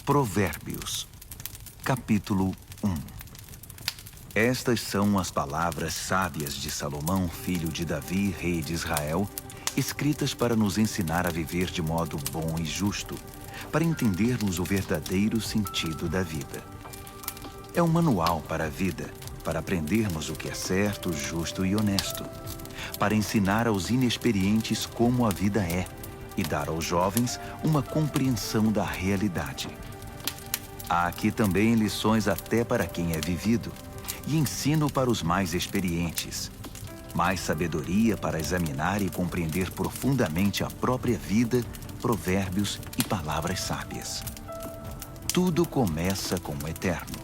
Provérbios, capítulo 1. Estas são as palavras sábias de Salomão, filho de Davi, rei de Israel, escritas para nos ensinar a viver de modo bom e justo, para entendermos o verdadeiro sentido da vida. É um manual para a vida, para aprendermos o que é certo, justo e honesto, para ensinar aos inexperientes como a vida é e dar aos jovens uma compreensão da realidade. Há aqui também lições até para quem é vivido e ensino para os mais experientes, mais sabedoria para examinar e compreender profundamente a própria vida, provérbios e palavras sábias. Tudo começa com o Eterno.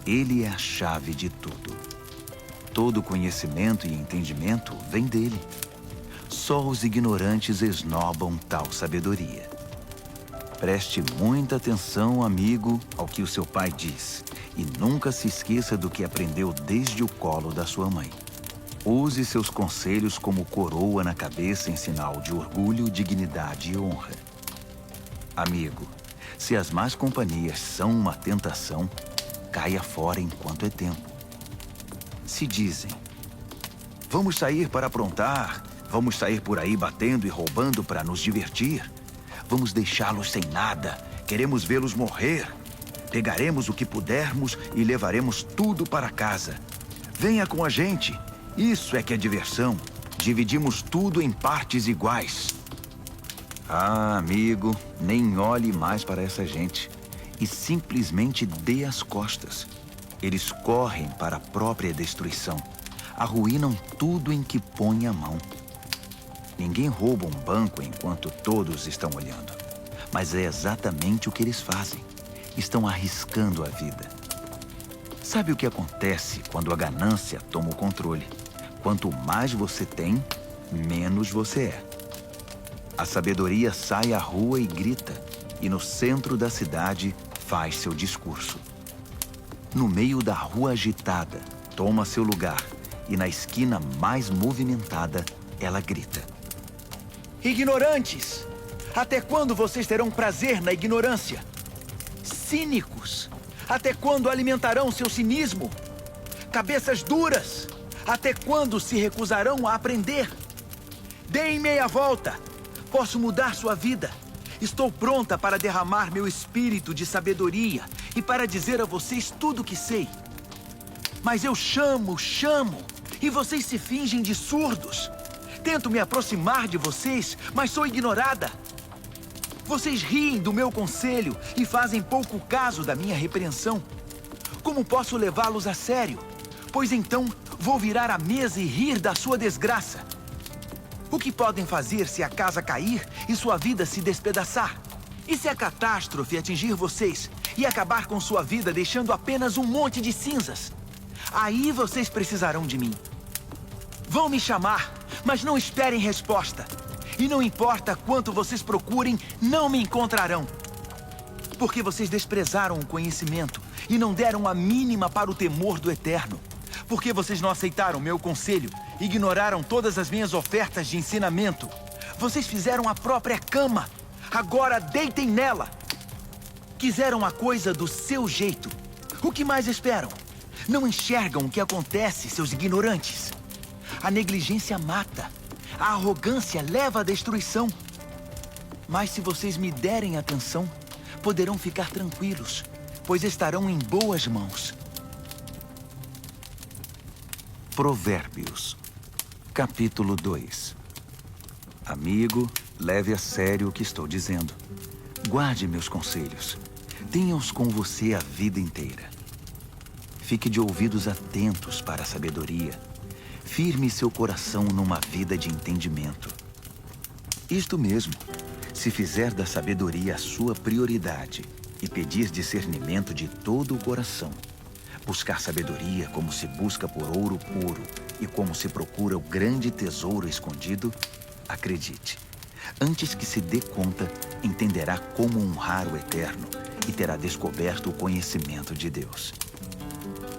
Ele é a chave de tudo. Todo conhecimento e entendimento vem dele. Só os ignorantes esnobam tal sabedoria. Preste muita atenção, amigo, ao que o seu pai diz, e nunca se esqueça do que aprendeu desde o colo da sua mãe. Use seus conselhos como coroa na cabeça em sinal de orgulho, dignidade e honra. Amigo, se as más companhias são uma tentação, caia fora enquanto é tempo. Se dizem, vamos sair para aprontar, vamos sair por aí batendo e roubando para nos divertir. Vamos deixá-los sem nada. Queremos vê-los morrer. Pegaremos o que pudermos e levaremos tudo para casa. Venha com a gente. Isso é que é diversão. Dividimos tudo em partes iguais. Ah, amigo, nem olhe mais para essa gente. E simplesmente dê as costas. Eles correm para a própria destruição. Arruinam tudo em que põem a mão. Ninguém rouba um banco enquanto todos estão olhando. Mas é exatamente o que eles fazem. Estão arriscando a vida. Sabe o que acontece quando a ganância toma o controle? Quanto mais você tem, menos você é. A sabedoria sai à rua e grita, e no centro da cidade faz seu discurso. No meio da rua agitada, toma seu lugar, e na esquina mais movimentada, ela grita. Ignorantes! Até quando vocês terão prazer na ignorância? Cínicos! Até quando alimentarão seu cinismo? Cabeças duras! Até quando se recusarão a aprender? Deem meia volta! Posso mudar sua vida. Estou pronta para derramar meu espírito de sabedoria e para dizer a vocês tudo o que sei. Mas eu chamo, e vocês se fingem de surdos. Tento me aproximar de vocês, mas sou ignorada. Vocês riem do meu conselho e fazem pouco caso da minha repreensão. Como posso levá-los a sério? Pois então vou virar a mesa e rir da sua desgraça. O que podem fazer se a casa cair e sua vida se despedaçar? E se a catástrofe atingir vocês e acabar com sua vida deixando apenas um monte de cinzas? Aí vocês precisarão de mim. Vão me chamar, mas não esperem resposta. E não importa quanto vocês procurem, não me encontrarão. Porque vocês desprezaram o conhecimento e não deram a mínima para o temor do Eterno. Porque vocês não aceitaram meu conselho, ignoraram todas as minhas ofertas de ensinamento. Vocês fizeram a própria cama. Agora deitem nela. Quiseram a coisa do seu jeito. O que mais esperam? Não enxergam o que acontece, seus ignorantes. A negligência mata. A arrogância leva à destruição. Mas se vocês me derem atenção, poderão ficar tranquilos, pois estarão em boas mãos. Provérbios, capítulo 2. Amigo, leve a sério o que estou dizendo. Guarde meus conselhos. Tenha-os com você a vida inteira. Fique de ouvidos atentos para a sabedoria. Firme seu coração numa vida de entendimento. Isto mesmo, se fizer da sabedoria a sua prioridade e pedir discernimento de todo o coração, buscar sabedoria como se busca por ouro puro e como se procura o grande tesouro escondido, acredite, antes que se dê conta, entenderá como honrar o Eterno e terá descoberto o conhecimento de Deus.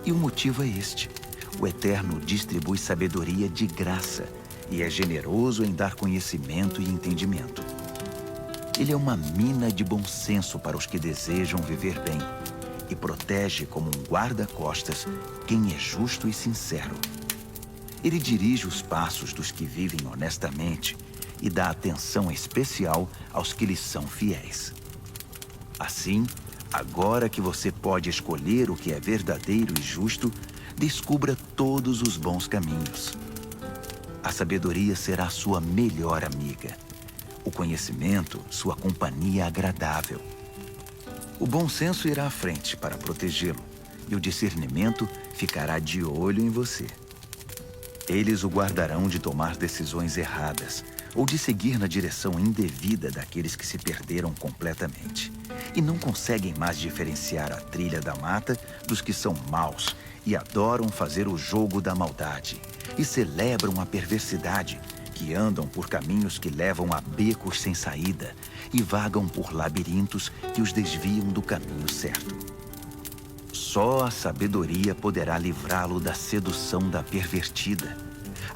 E o motivo é este. O Eterno distribui sabedoria de graça e é generoso em dar conhecimento e entendimento. Ele é uma mina de bom senso para os que desejam viver bem e protege como um guarda-costas quem é justo e sincero. Ele dirige os passos dos que vivem honestamente e dá atenção especial aos que lhes são fiéis. Assim, agora que você pode escolher o que é verdadeiro e justo, descubra todos os bons caminhos. A sabedoria será sua melhor amiga. O conhecimento, sua companhia agradável. O bom senso irá à frente para protegê-lo, e o discernimento ficará de olho em você. Eles o guardarão de tomar decisões erradas ou de seguir na direção indevida daqueles que se perderam completamente e não conseguem mais diferenciar a trilha da mata dos que são maus e adoram fazer o jogo da maldade e celebram a perversidade, que andam por caminhos que levam a becos sem saída e vagam por labirintos que os desviam do caminho certo. Só a sabedoria poderá livrá-lo da sedução da pervertida,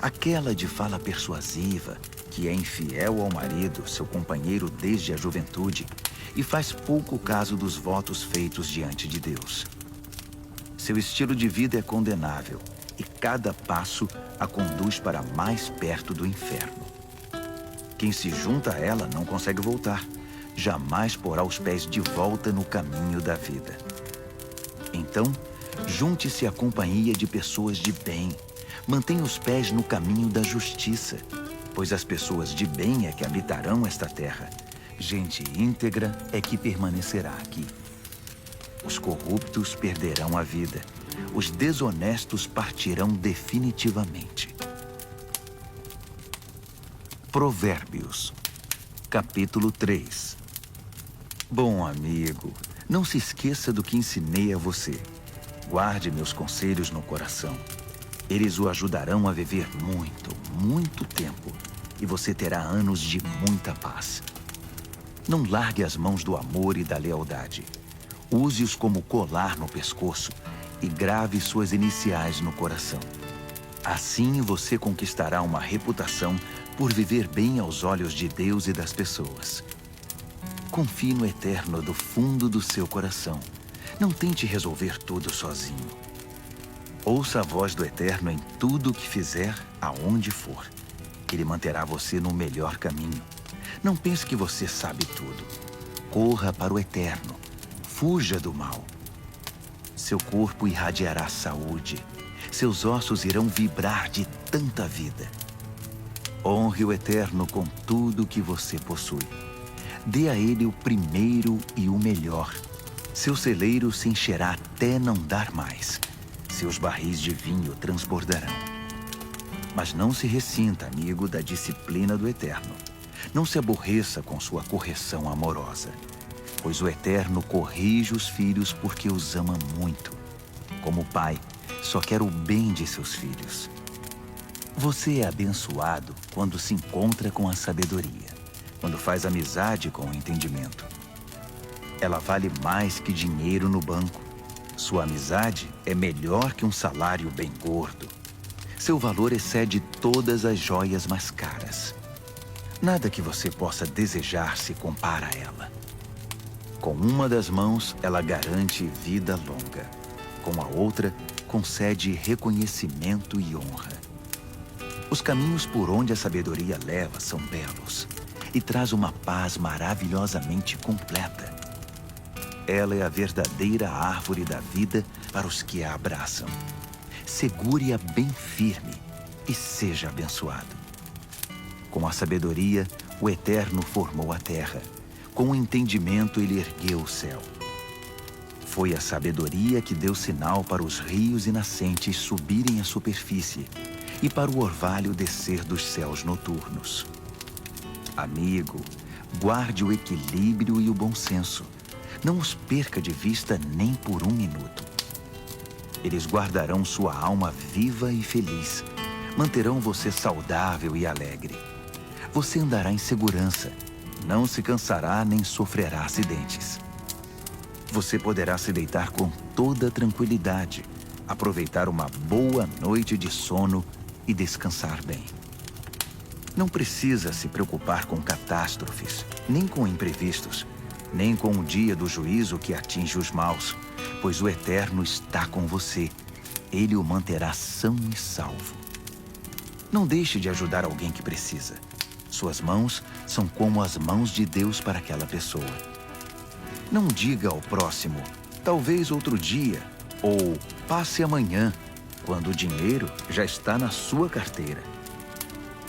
aquela de fala persuasiva, que é infiel ao marido, seu companheiro desde a juventude, e faz pouco caso dos votos feitos diante de Deus. Seu estilo de vida é condenável, e cada passo a conduz para mais perto do inferno. Quem se junta a ela não consegue voltar, jamais porá os pés de volta no caminho da vida. Então, junte-se à companhia de pessoas de bem, mantenha os pés no caminho da justiça, pois as pessoas de bem é que habitarão esta terra. Gente íntegra é que permanecerá aqui. Os corruptos perderão a vida. Os desonestos partirão definitivamente. Provérbios, capítulo 3. Bom amigo, não se esqueça do que ensinei a você. Guarde meus conselhos no coração. Eles o ajudarão a viver muito, muito tempo, e você terá anos de muita paz. Não largue as mãos do amor e da lealdade. Use-os como colar no pescoço e grave suas iniciais no coração. Assim você conquistará uma reputação por viver bem aos olhos de Deus e das pessoas. Confie no Eterno do fundo do seu coração. Não tente resolver tudo sozinho. Ouça a voz do Eterno em tudo o que fizer, aonde for. Ele manterá você no melhor caminho. Não pense que você sabe tudo. Corra para o Eterno. Fuja do mal. Seu corpo irradiará saúde. Seus ossos irão vibrar de tanta vida. Honre o Eterno com tudo que você possui. Dê a ele o primeiro e o melhor. Seu celeiro se encherá até não dar mais. Seus barris de vinho transbordarão. Mas não se ressinta, amigo, da disciplina do Eterno. Não se aborreça com sua correção amorosa, pois o Eterno corrige os filhos porque os ama muito. Como pai, só quer o bem de seus filhos. Você é abençoado quando se encontra com a sabedoria, quando faz amizade com o entendimento. Ela vale mais que dinheiro no banco. Sua amizade é melhor que um salário bem gordo. Seu valor excede todas as joias mais caras. Nada que você possa desejar se compara a ela. Com uma das mãos, ela garante vida longa. Com a outra, concede reconhecimento e honra. Os caminhos por onde a sabedoria leva são belos e traz uma paz maravilhosamente completa. Ela é a verdadeira árvore da vida para os que a abraçam. Segure-a bem firme e seja abençoado. Com a sabedoria, o Eterno formou a terra. Com o entendimento, ele ergueu o céu. Foi a sabedoria que deu sinal para os rios e nascentes subirem à superfície e para o orvalho descer dos céus noturnos. Amigo, guarde o equilíbrio e o bom senso. Não os perca de vista nem por um minuto. Eles guardarão sua alma viva e feliz. Manterão você saudável e alegre. Você andará em segurança. Não se cansará nem sofrerá acidentes. Você poderá se deitar com toda tranquilidade, aproveitar uma boa noite de sono e descansar bem. Não precisa se preocupar com catástrofes, nem com imprevistos, nem com o dia do juízo que atinge os maus, pois o Eterno está com você. Ele o manterá são e salvo. Não deixe de ajudar alguém que precisa. Suas mãos são como as mãos de Deus para aquela pessoa. Não diga ao próximo, talvez outro dia, ou passe amanhã, quando o dinheiro já está na sua carteira.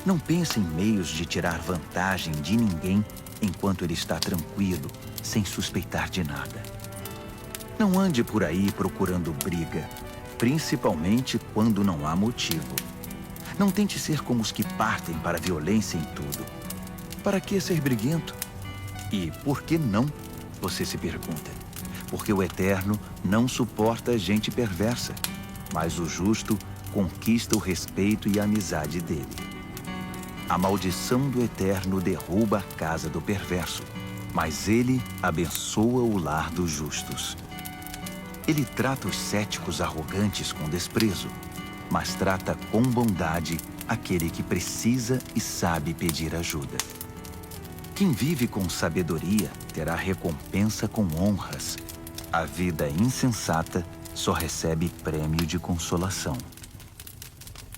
Não pense em meios de tirar vantagem de ninguém enquanto ele está tranquilo, sem suspeitar de nada. Não ande por aí procurando briga, principalmente quando não há motivo. Não tente ser como os que partem para a violência em tudo. Para que ser briguento? E por que não? Você se pergunta. Porque o Eterno não suporta gente perversa, mas o justo conquista o respeito e a amizade dele. A maldição do Eterno derruba a casa do perverso, mas ele abençoa o lar dos justos. Ele trata os céticos arrogantes com desprezo, mas trata com bondade aquele que precisa e sabe pedir ajuda. Quem vive com sabedoria terá recompensa com honras. A vida insensata só recebe prêmio de consolação.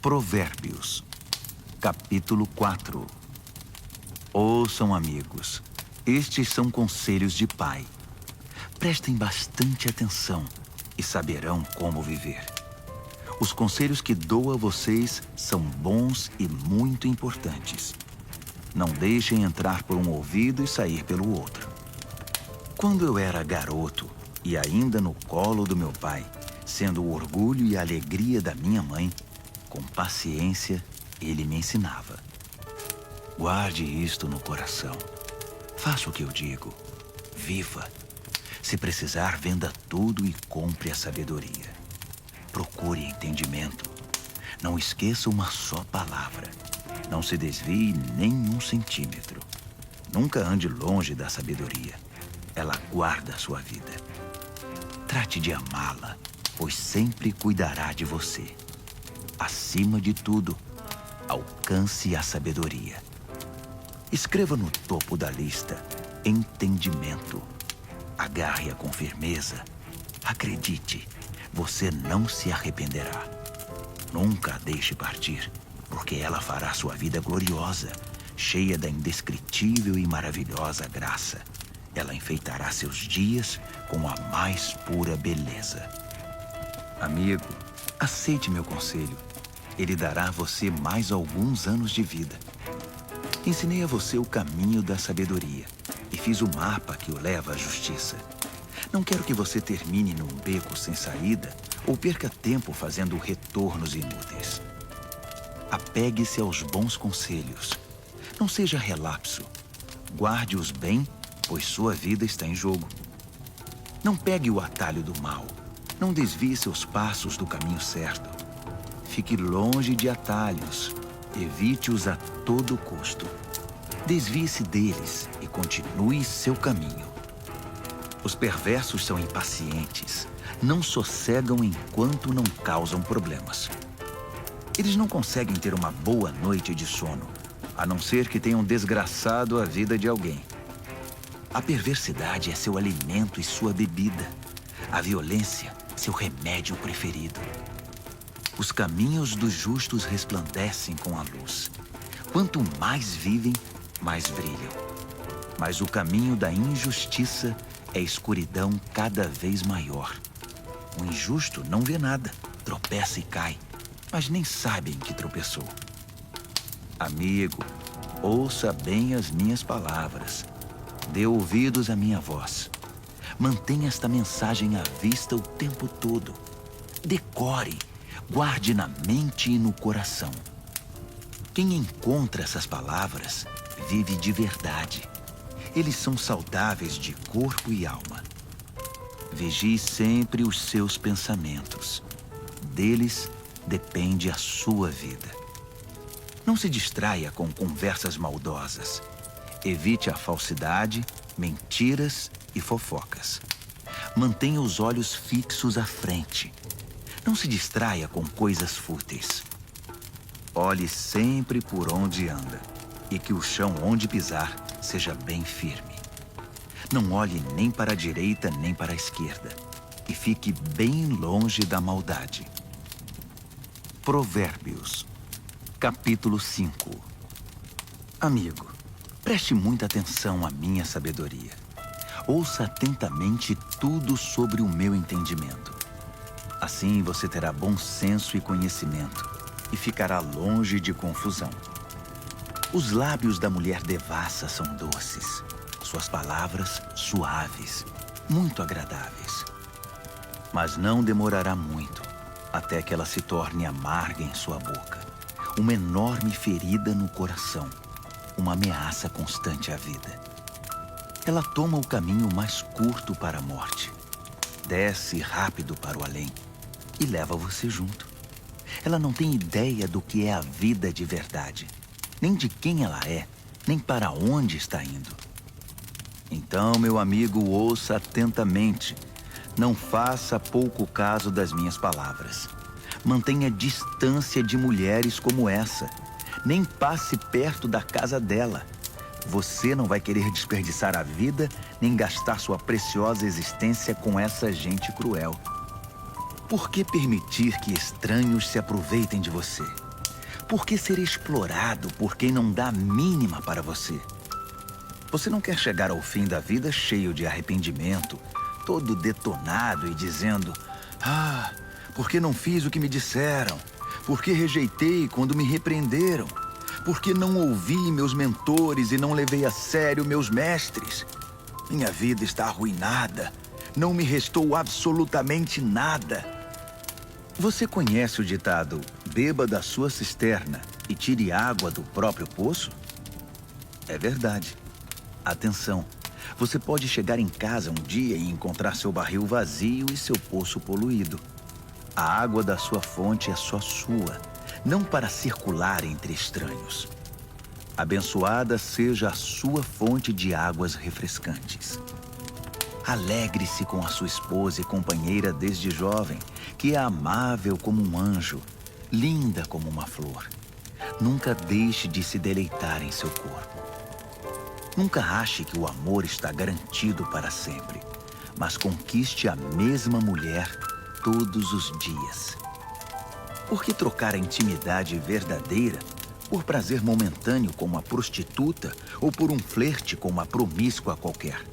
Provérbios, capítulo 4. Ouçam, amigos, estes são conselhos de pai. Prestem bastante atenção e saberão como viver. Os conselhos que dou a vocês são bons e muito importantes. Não deixem entrar por um ouvido e sair pelo outro. Quando eu era garoto e ainda no colo do meu pai, sendo o orgulho e a alegria da minha mãe, com paciência ele me ensinava. Guarde isto no coração. Faça o que eu digo. Viva. Se precisar, venda tudo e compre a sabedoria. Procure entendimento. Não esqueça uma só palavra. Não se desvie nem um centímetro. Nunca ande longe da sabedoria. Ela guarda a sua vida. Trate de amá-la, pois sempre cuidará de você. Acima de tudo, alcance a sabedoria. Escreva no topo da lista entendimento. Agarre-a com firmeza. Acredite, você não se arrependerá. Nunca a deixe partir, porque ela fará sua vida gloriosa, cheia da indescritível e maravilhosa graça. Ela enfeitará seus dias com a mais pura beleza. Amigo, aceite meu conselho. Ele dará a você mais alguns anos de vida. Ensinei a você o caminho da sabedoria e fiz o mapa que o leva à justiça. Não quero que você termine num beco sem saída ou perca tempo fazendo retornos inúteis. Apegue-se aos bons conselhos. Não seja relapso. Guarde-os bem, pois sua vida está em jogo. Não pegue o atalho do mal. Não desvie seus passos do caminho certo. Fique longe de atalhos. Evite-os a todo custo. Desvie-se deles e continue seu caminho. Os perversos são impacientes. Não sossegam enquanto não causam problemas. Eles não conseguem ter uma boa noite de sono, a não ser que tenham desgraçado a vida de alguém. A perversidade é seu alimento e sua bebida. A violência, seu remédio preferido. Os caminhos dos justos resplandecem com a luz. Quanto mais vivem, mais brilham. Mas o caminho da injustiça é escuridão cada vez maior. O injusto não vê nada, tropeça e cai, mas nem sabe em que tropeçou. Amigo, ouça bem as minhas palavras. Dê ouvidos à minha voz. Mantenha esta mensagem à vista o tempo todo. Decore, guarde na mente e no coração. Quem encontra essas palavras vive de verdade. Eles são saudáveis de corpo e alma. Vigie sempre os seus pensamentos. Deles depende a sua vida. Não se distraia com conversas maldosas. Evite a falsidade, mentiras e fofocas. Mantenha os olhos fixos à frente. Não se distraia com coisas fúteis. Olhe sempre por onde anda. e que o chão onde pisar seja bem firme. Não olhe nem para a direita nem para a esquerda, e fique bem longe da maldade. Provérbios, capítulo 5. Amigo, preste muita atenção à minha sabedoria. Ouça atentamente tudo sobre o meu entendimento. Assim você terá bom senso e conhecimento, e ficará longe de confusão. Os lábios da mulher devassa são doces, suas palavras suaves, muito agradáveis. Mas não demorará muito, até que ela se torne amarga em sua boca, uma enorme ferida no coração, uma ameaça constante à vida. Ela toma o caminho mais curto para a morte, desce rápido para o além e leva você junto. Ela não tem ideia do que é a vida de verdade, nem de quem ela é, nem para onde está indo. Então, meu amigo, ouça atentamente. Não faça pouco caso das minhas palavras. Mantenha distância de mulheres como essa. Nem passe perto da casa dela. Você não vai querer desperdiçar a vida, nem gastar sua preciosa existência com essa gente cruel. Por que permitir que estranhos se aproveitem de você? Por que ser explorado por quem não dá a mínima para você? Você não quer chegar ao fim da vida cheio de arrependimento, todo detonado e dizendo: "Ah, por que não fiz o que me disseram? Por que rejeitei quando me repreenderam? Por que não ouvi meus mentores e não levei a sério meus mestres? Minha vida está arruinada. Não me restou absolutamente nada." Você conhece o ditado, beba da sua cisterna e tire água do próprio poço? É verdade. Atenção, você pode chegar em casa um dia e encontrar seu barril vazio e seu poço poluído. A água da sua fonte é só sua, não para circular entre estranhos. Abençoada seja a sua fonte de águas refrescantes. Alegre-se com a sua esposa e companheira desde jovem, que é amável como um anjo, linda como uma flor. Nunca deixe de se deleitar em seu corpo. Nunca ache que o amor está garantido para sempre, mas conquiste a mesma mulher todos os dias. Por que trocar a intimidade verdadeira por prazer momentâneo com uma prostituta ou por um flerte com uma promíscua qualquer?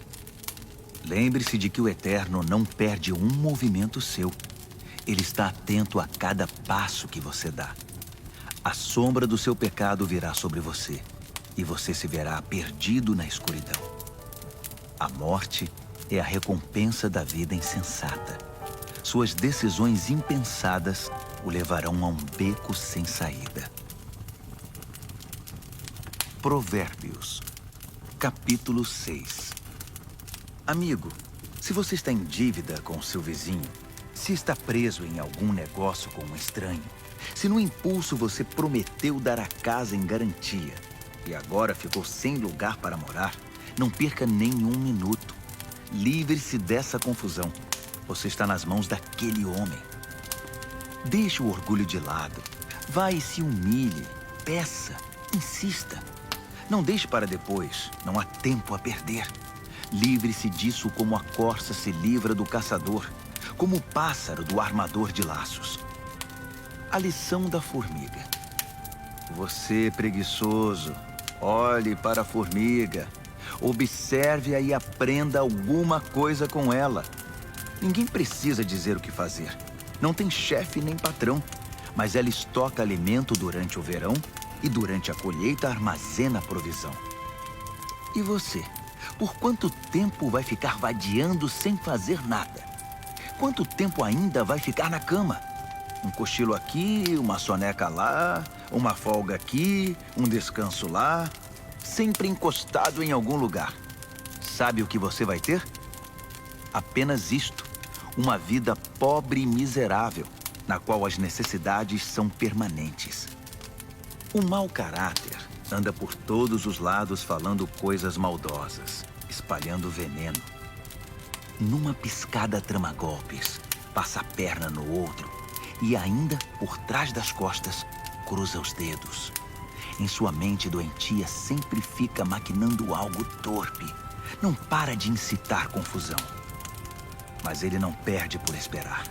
Lembre-se de que o Eterno não perde um movimento seu. Ele está atento a cada passo que você dá. A sombra do seu pecado virá sobre você, e você se verá perdido na escuridão. A morte é a recompensa da vida insensata. Suas decisões impensadas o levarão a um beco sem saída. Provérbios, capítulo 6. Amigo, se você está em dívida com seu vizinho, se está preso em algum negócio com um estranho, se no impulso você prometeu dar a casa em garantia e agora ficou sem lugar para morar, não perca nenhum minuto. Livre-se dessa confusão. Você está nas mãos daquele homem. Deixe o orgulho de lado. Vá e se humilhe. Peça. Insista. Não deixe para depois. Não há tempo a perder. Livre-se disso como a corça se livra do caçador, como o pássaro do armador de laços. A lição da formiga. Você, preguiçoso, olhe para a formiga. Observe-a e aprenda alguma coisa com ela. Ninguém precisa dizer o que fazer. Não tem chefe nem patrão, mas ela estoca alimento durante o verão e durante a colheita armazena a provisão. E você? Por quanto tempo vai ficar vadiando sem fazer nada? Quanto tempo ainda vai ficar na cama? Um cochilo aqui, uma soneca lá, uma folga aqui, um descanso lá, sempre encostado em algum lugar. Sabe o que você vai ter? Apenas isto, uma vida pobre e miserável, na qual as necessidades são permanentes. O mau caráter anda por todos os lados falando coisas maldosas, espalhando veneno. Numa piscada trama golpes, passa a perna no outro e ainda, por trás das costas, cruza os dedos. Em sua mente doentia sempre fica maquinando algo torpe. Não para de incitar confusão. Mas ele não perde por esperar.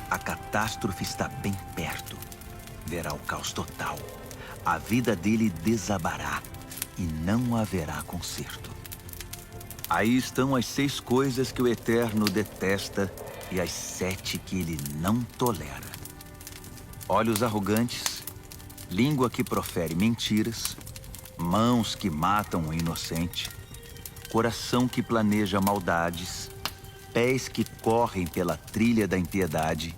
A catástrofe está bem perto. Verá o caos total. A vida dele desabará e não haverá conserto. Aí estão as 6 coisas que o Eterno detesta e as 7 que ele não tolera: olhos arrogantes, língua que profere mentiras, mãos que matam o inocente, coração que planeja maldades, pés que correm pela trilha da impiedade,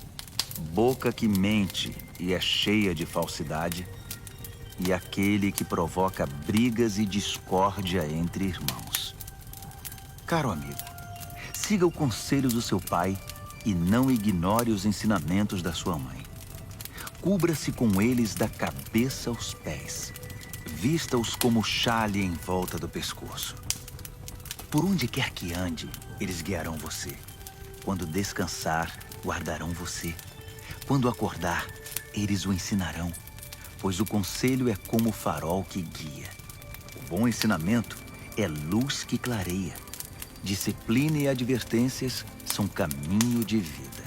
boca que mente e é cheia de falsidade, e aquele que provoca brigas e discórdia entre irmãos. Caro amigo, siga o conselho do seu pai e não ignore os ensinamentos da sua mãe. Cubra-se com eles da cabeça aos pés. Vista-os como xale em volta do pescoço. Por onde quer que ande, eles guiarão você. Quando descansar, guardarão você. Quando acordar, eles o ensinarão. Pois o conselho é como o farol que guia. O bom ensinamento é luz que clareia. Disciplina e advertências são caminho de vida.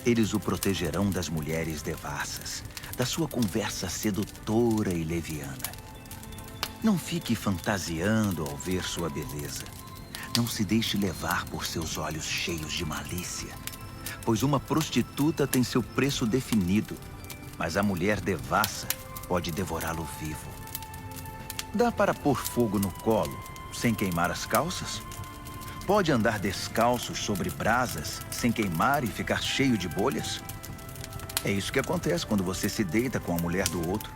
Eles o protegerão das mulheres devassas, da sua conversa sedutora e leviana. Não fique fantasiando ao ver sua beleza. Não se deixe levar por seus olhos cheios de malícia. Pois uma prostituta tem seu preço definido, mas a mulher devassa pode devorá-lo vivo. Dá para pôr fogo no colo sem queimar as calças? Pode andar descalço sobre brasas sem queimar e ficar cheio de bolhas? É isso que acontece quando você se deita com a mulher do outro.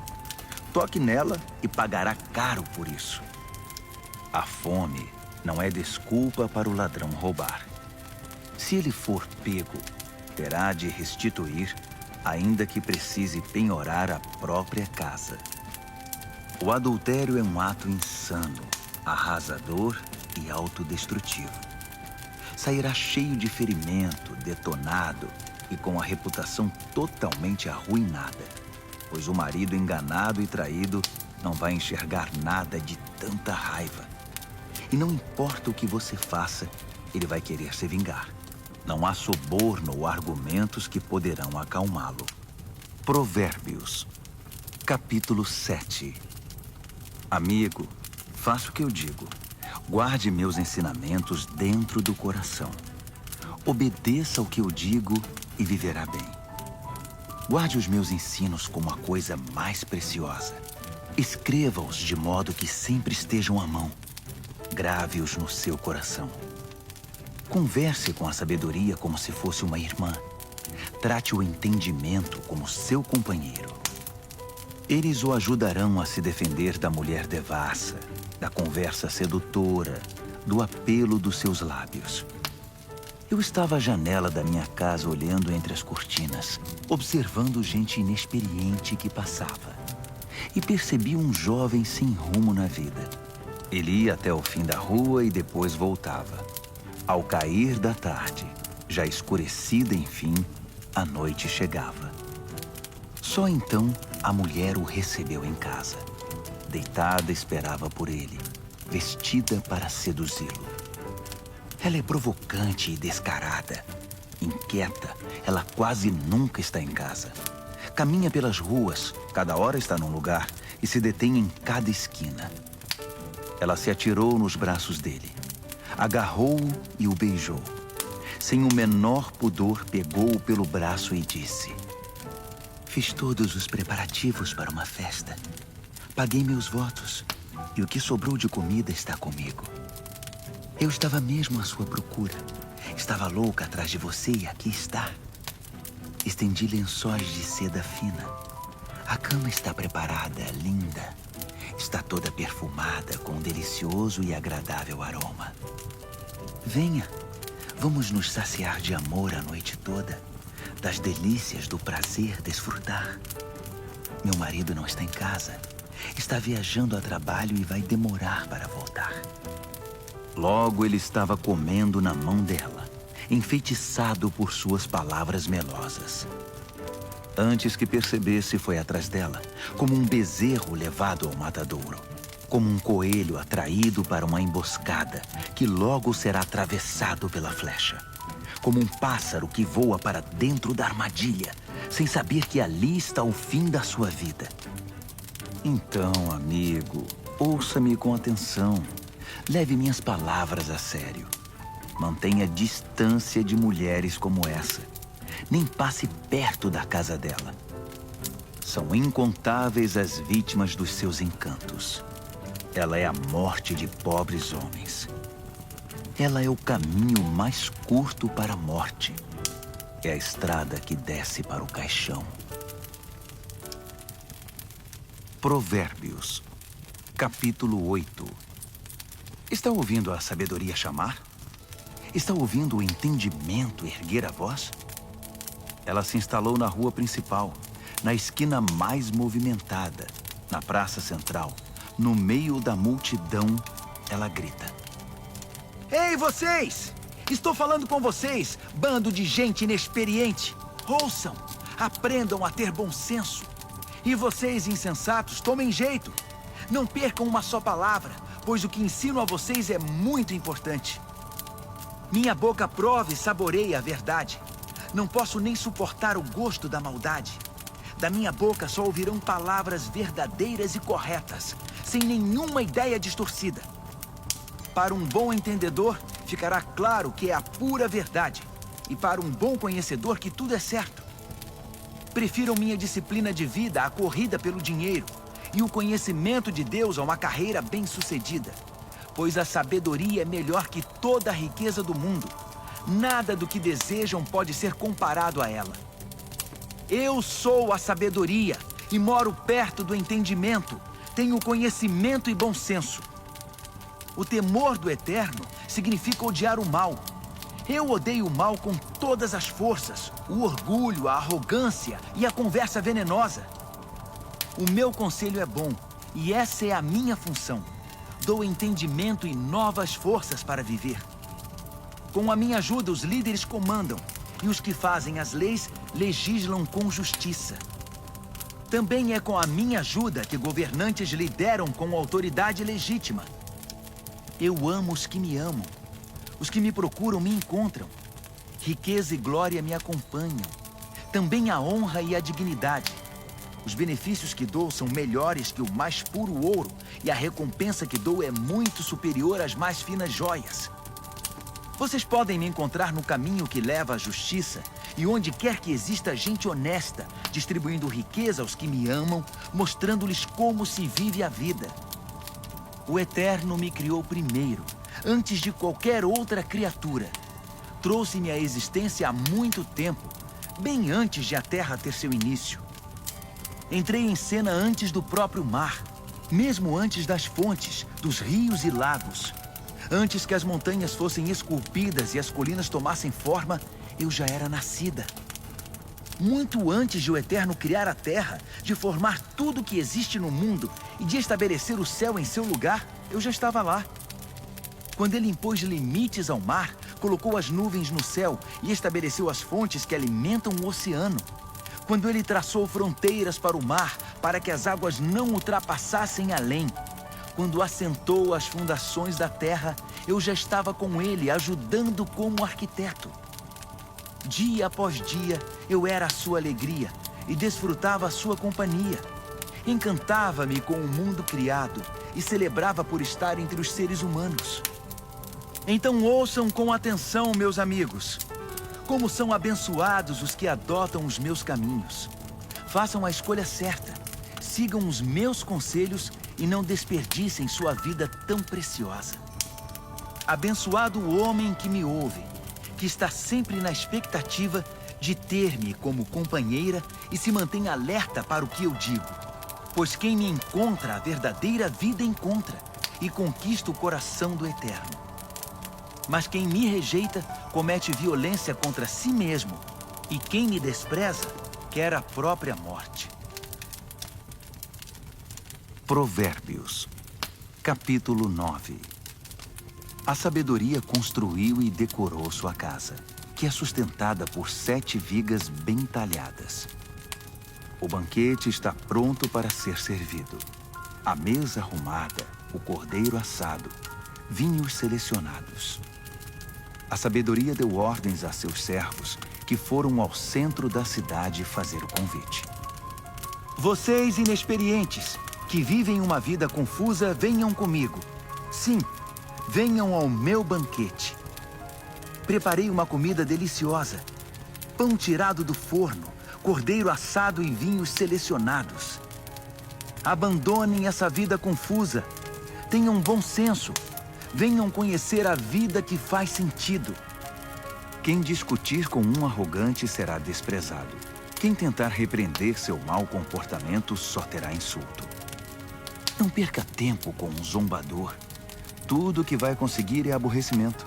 Toque nela e pagará caro por isso. A fome não é desculpa para o ladrão roubar. Se ele for pego, terá de restituir, ainda que precise penhorar a própria casa. O adultério é um ato insano, arrasador e autodestrutivo. Sairá cheio de ferimento, detonado e com a reputação totalmente arruinada, pois o marido enganado e traído não vai enxergar nada de tanta raiva. E não importa o que você faça, ele vai querer se vingar. Não há suborno ou argumentos que poderão acalmá-lo. Provérbios, capítulo 7. Amigo, faça o que eu digo. Guarde meus ensinamentos dentro do coração. Obedeça ao que eu digo e viverá bem. Guarde os meus ensinos como a coisa mais preciosa. Escreva-os de modo que sempre estejam à mão. Grave-os no seu coração. Converse com a sabedoria como se fosse uma irmã. Trate o entendimento como seu companheiro. Eles o ajudarão a se defender da mulher devassa, da conversa sedutora, do apelo dos seus lábios. Eu estava à janela da minha casa olhando entre as cortinas, observando gente inexperiente que passava. E percebi um jovem sem rumo na vida. Ele ia até o fim da rua e depois voltava. Ao cair da tarde, já escurecida enfim, a noite chegava. Só então a mulher o recebeu em casa. Deitada esperava por ele, vestida para seduzi-lo. Ela é provocante e descarada. Inquieta, ela quase nunca está em casa. Caminha pelas ruas, cada hora está num lugar e se detém em cada esquina. Ela se atirou nos braços dele, agarrou-o e o beijou. Sem o menor pudor, pegou-o pelo braço e disse: fiz todos os preparativos para uma festa. Paguei meus votos e o que sobrou de comida está comigo. Eu estava mesmo à sua procura. Estava louca atrás de você e aqui está. Estendi lençóis de seda fina. A cama está preparada, linda. Está toda perfumada com um delicioso e agradável aroma. Venha, vamos nos saciar de amor a noite toda, das delícias do prazer desfrutar. Meu marido não está em casa. Está viajando a trabalho e vai demorar para voltar. Logo ele estava comendo na mão dela, enfeitiçado por suas palavras melosas. Antes que percebesse, foi atrás dela, como um bezerro levado ao matadouro. Como um coelho atraído para uma emboscada, que logo será atravessado pela flecha. Como um pássaro que voa para dentro da armadilha, sem saber que ali está o fim da sua vida. Então, amigo, ouça-me com atenção. Leve minhas palavras a sério. Mantenha distância de mulheres como essa. Nem passe perto da casa dela. São incontáveis as vítimas dos seus encantos. Ela é a morte de pobres homens. Ela é o caminho mais curto para a morte. É a estrada que desce para o caixão. Provérbios, capítulo 8. Está ouvindo a sabedoria chamar? Está ouvindo o entendimento erguer a voz? Ela se instalou na rua principal, na esquina mais movimentada, na praça central. No meio da multidão, ela grita. Ei, vocês! Estou falando com vocês, bando de gente inexperiente. Ouçam, aprendam a ter bom senso. E vocês, insensatos, tomem jeito. Não percam uma só palavra, pois o que ensino a vocês é muito importante. Minha boca prova e saboreia a verdade. Não posso nem suportar o gosto da maldade. Da minha boca só ouvirão palavras verdadeiras e corretas, sem nenhuma ideia distorcida. Para um bom entendedor, ficará claro que é a pura verdade, e para um bom conhecedor que tudo é certo. Prefiram minha disciplina de vida à corrida pelo dinheiro, e o conhecimento de Deus a uma carreira bem-sucedida, pois a sabedoria é melhor que toda a riqueza do mundo. Nada do que desejam pode ser comparado a ela. Eu sou a sabedoria e moro perto do entendimento. Tenho conhecimento e bom senso. O temor do Eterno significa odiar o mal. Eu odeio o mal com todas as forças, o orgulho, a arrogância e a conversa venenosa. O meu conselho é bom e essa é a minha função. Dou entendimento e novas forças para viver. Com a minha ajuda, os líderes comandam e os que fazem as leis legislam com justiça. Também é com a minha ajuda que governantes lideram com autoridade legítima. Eu amo os que me amam. Os que me procuram me encontram. Riqueza e glória me acompanham. Também a honra e a dignidade. Os benefícios que dou são melhores que o mais puro ouro, e a recompensa que dou é muito superior às mais finas joias. Vocês podem me encontrar no caminho que leva à justiça, e onde quer que exista gente honesta, distribuindo riqueza aos que me amam, mostrando-lhes como se vive a vida. O Eterno me criou primeiro, antes de qualquer outra criatura. Trouxe-me à existência há muito tempo, bem antes de a Terra ter seu início. Entrei em cena antes do próprio mar, mesmo antes das fontes, dos rios e lagos. Antes que as montanhas fossem esculpidas e as colinas tomassem forma, eu já era nascida. Muito antes de o Eterno criar a terra, de formar tudo que existe no mundo e de estabelecer o céu em seu lugar, eu já estava lá. Quando ele impôs limites ao mar, colocou as nuvens no céu e estabeleceu as fontes que alimentam o oceano. Quando ele traçou fronteiras para o mar, para que as águas não ultrapassassem além. Quando assentou as fundações da terra, eu já estava com ele, ajudando como arquiteto. Dia após dia, eu era a sua alegria e desfrutava a sua companhia. Encantava-me com o mundo criado e celebrava por estar entre os seres humanos. Então ouçam com atenção, meus amigos. Como são abençoados os que adotam os meus caminhos. Façam a escolha certa, sigam os meus conselhos e não desperdicem sua vida tão preciosa. Abençoado o homem que me ouve, que está sempre na expectativa de ter-me como companheira e se mantém alerta para o que eu digo. Pois quem me encontra a verdadeira vida encontra e conquista o coração do Eterno. Mas quem me rejeita comete violência contra si mesmo, e quem me despreza quer a própria morte. Provérbios, capítulo 9. A sabedoria construiu e decorou sua casa, que é sustentada por 7 vigas bem talhadas. O banquete está pronto para ser servido. A mesa arrumada, o cordeiro assado, vinhos selecionados. A sabedoria deu ordens a seus servos, que foram ao centro da cidade fazer o convite. Vocês inexperientes, que vivem uma vida confusa, venham comigo. Sim, venham ao meu banquete. Preparei uma comida deliciosa. Pão tirado do forno, cordeiro assado e vinhos selecionados. Abandonem essa vida confusa. Tenham bom senso. Venham conhecer a vida que faz sentido. Quem discutir com um arrogante será desprezado. Quem tentar repreender seu mau comportamento só terá insulto. Não perca tempo com um zombador. Tudo o que vai conseguir é aborrecimento.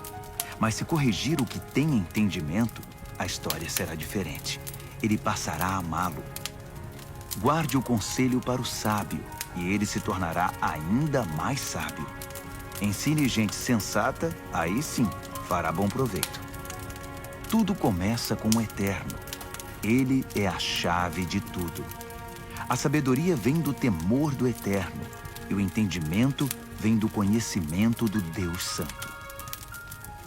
Mas se corrigir o que tem entendimento, a história será diferente. Ele passará a amá-lo. Guarde o conselho para o sábio, e ele se tornará ainda mais sábio. Ensine gente sensata, aí sim, fará bom proveito. Tudo começa com o Eterno. Ele é a chave de tudo. A sabedoria vem do temor do Eterno, e o entendimento vem do conhecimento do Deus Santo.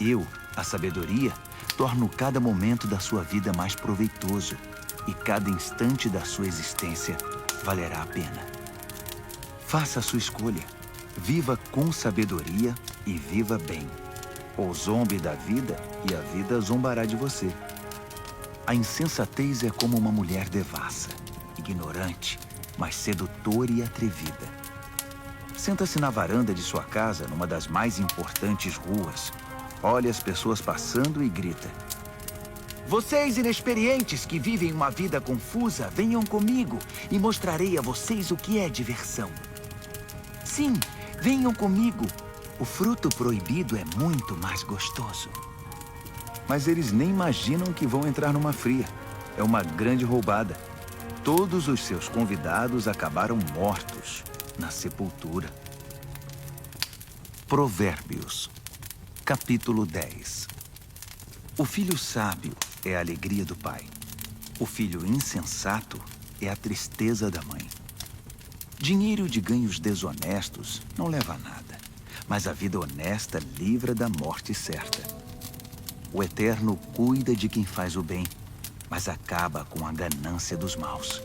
Eu, a sabedoria, torno cada momento da sua vida mais proveitoso, e cada instante da sua existência valerá a pena. Faça a sua escolha. Viva com sabedoria e viva bem. Ou zombe da vida e a vida zombará de você. A insensatez é como uma mulher devassa, ignorante, mas sedutora e atrevida. Senta-se na varanda de sua casa, numa das mais importantes ruas. Olha as pessoas passando e grita: vocês inexperientes que vivem uma vida confusa, venham comigo e mostrarei a vocês o que é diversão. Sim, venham comigo. O fruto proibido é muito mais gostoso. Mas eles nem imaginam que vão entrar numa fria. É uma grande roubada. Todos os seus convidados acabaram mortos na sepultura. Provérbios, capítulo 10. O filho sábio é a alegria do pai. O filho insensato é a tristeza da mãe. Dinheiro de ganhos desonestos não leva a nada, mas a vida honesta livra da morte certa. O Eterno cuida de quem faz o bem, mas acaba com a ganância dos maus.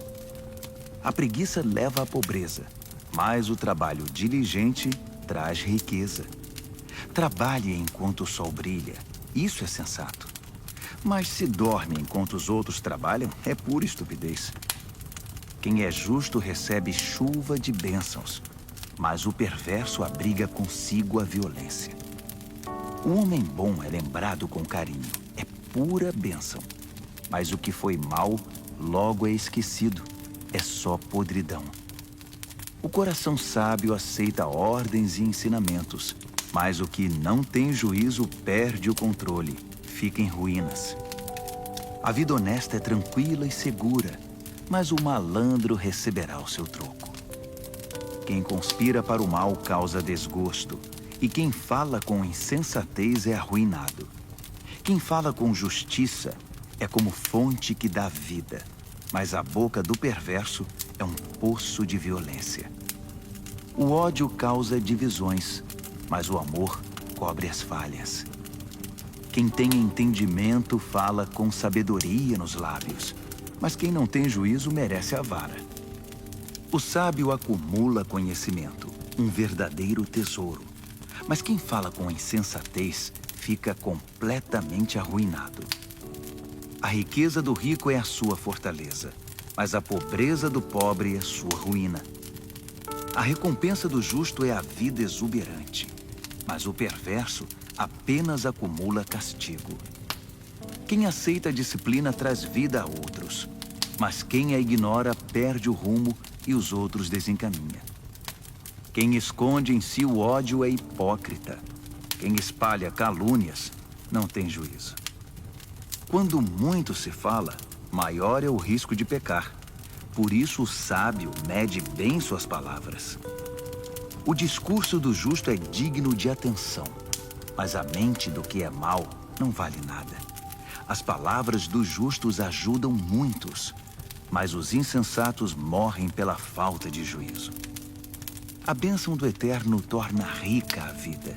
A preguiça leva à pobreza, mas o trabalho diligente traz riqueza. Trabalhe enquanto o sol brilha, isso é sensato. Mas se dorme enquanto os outros trabalham, é pura estupidez. Quem é justo recebe chuva de bênçãos, mas o perverso abriga consigo a violência. O homem bom é lembrado com carinho, é pura bênção. Mas o que foi mal, logo é esquecido, é só podridão. O coração sábio aceita ordens e ensinamentos, mas o que não tem juízo perde o controle, fica em ruínas. A vida honesta é tranquila e segura, mas o malandro receberá o seu troco. Quem conspira para o mal causa desgosto, e quem fala com insensatez é arruinado. Quem fala com justiça é como fonte que dá vida, mas a boca do perverso é um poço de violência. O ódio causa divisões, mas o amor cobre as falhas. Quem tem entendimento fala com sabedoria nos lábios, mas quem não tem juízo merece a vara. O sábio acumula conhecimento, um verdadeiro tesouro, mas quem fala com insensatez fica completamente arruinado. A riqueza do rico é a sua fortaleza, mas a pobreza do pobre é sua ruína. A recompensa do justo é a vida exuberante, mas o perverso apenas acumula castigo. Quem aceita a disciplina traz vida a outros, mas quem a ignora perde o rumo e os outros desencaminha. Quem esconde em si o ódio é hipócrita. Quem espalha calúnias não tem juízo. Quando muito se fala, maior é o risco de pecar. Por isso o sábio mede bem suas palavras. O discurso do justo é digno de atenção, mas a mente do que é mau não vale nada. As palavras dos justos ajudam muitos, mas os insensatos morrem pela falta de juízo. A bênção do Eterno torna rica a vida.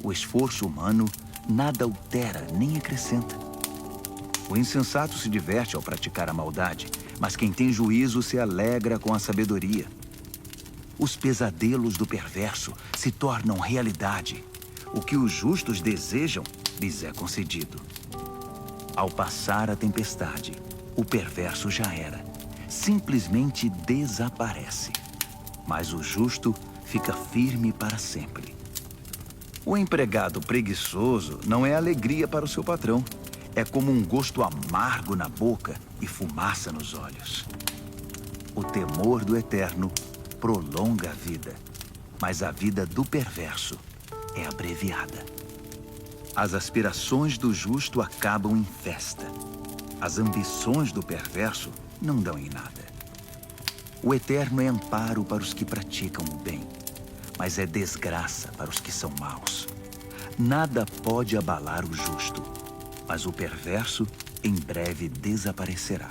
O esforço humano nada altera nem acrescenta. O insensato se diverte ao praticar a maldade, mas quem tem juízo se alegra com a sabedoria. Os pesadelos do perverso se tornam realidade. O que os justos desejam lhes é concedido. Ao passar a tempestade, o perverso já era. Simplesmente desaparece. Mas o justo fica firme para sempre. O empregado preguiçoso não é alegria para o seu patrão. É como um gosto amargo na boca e fumaça nos olhos. O temor do Eterno prolonga a vida, mas a vida do perverso é abreviada. As aspirações do justo acabam em festa. As ambições do perverso não dão em nada. O Eterno é amparo para os que praticam o bem, mas é desgraça para os que são maus. Nada pode abalar o justo, mas o perverso em breve desaparecerá.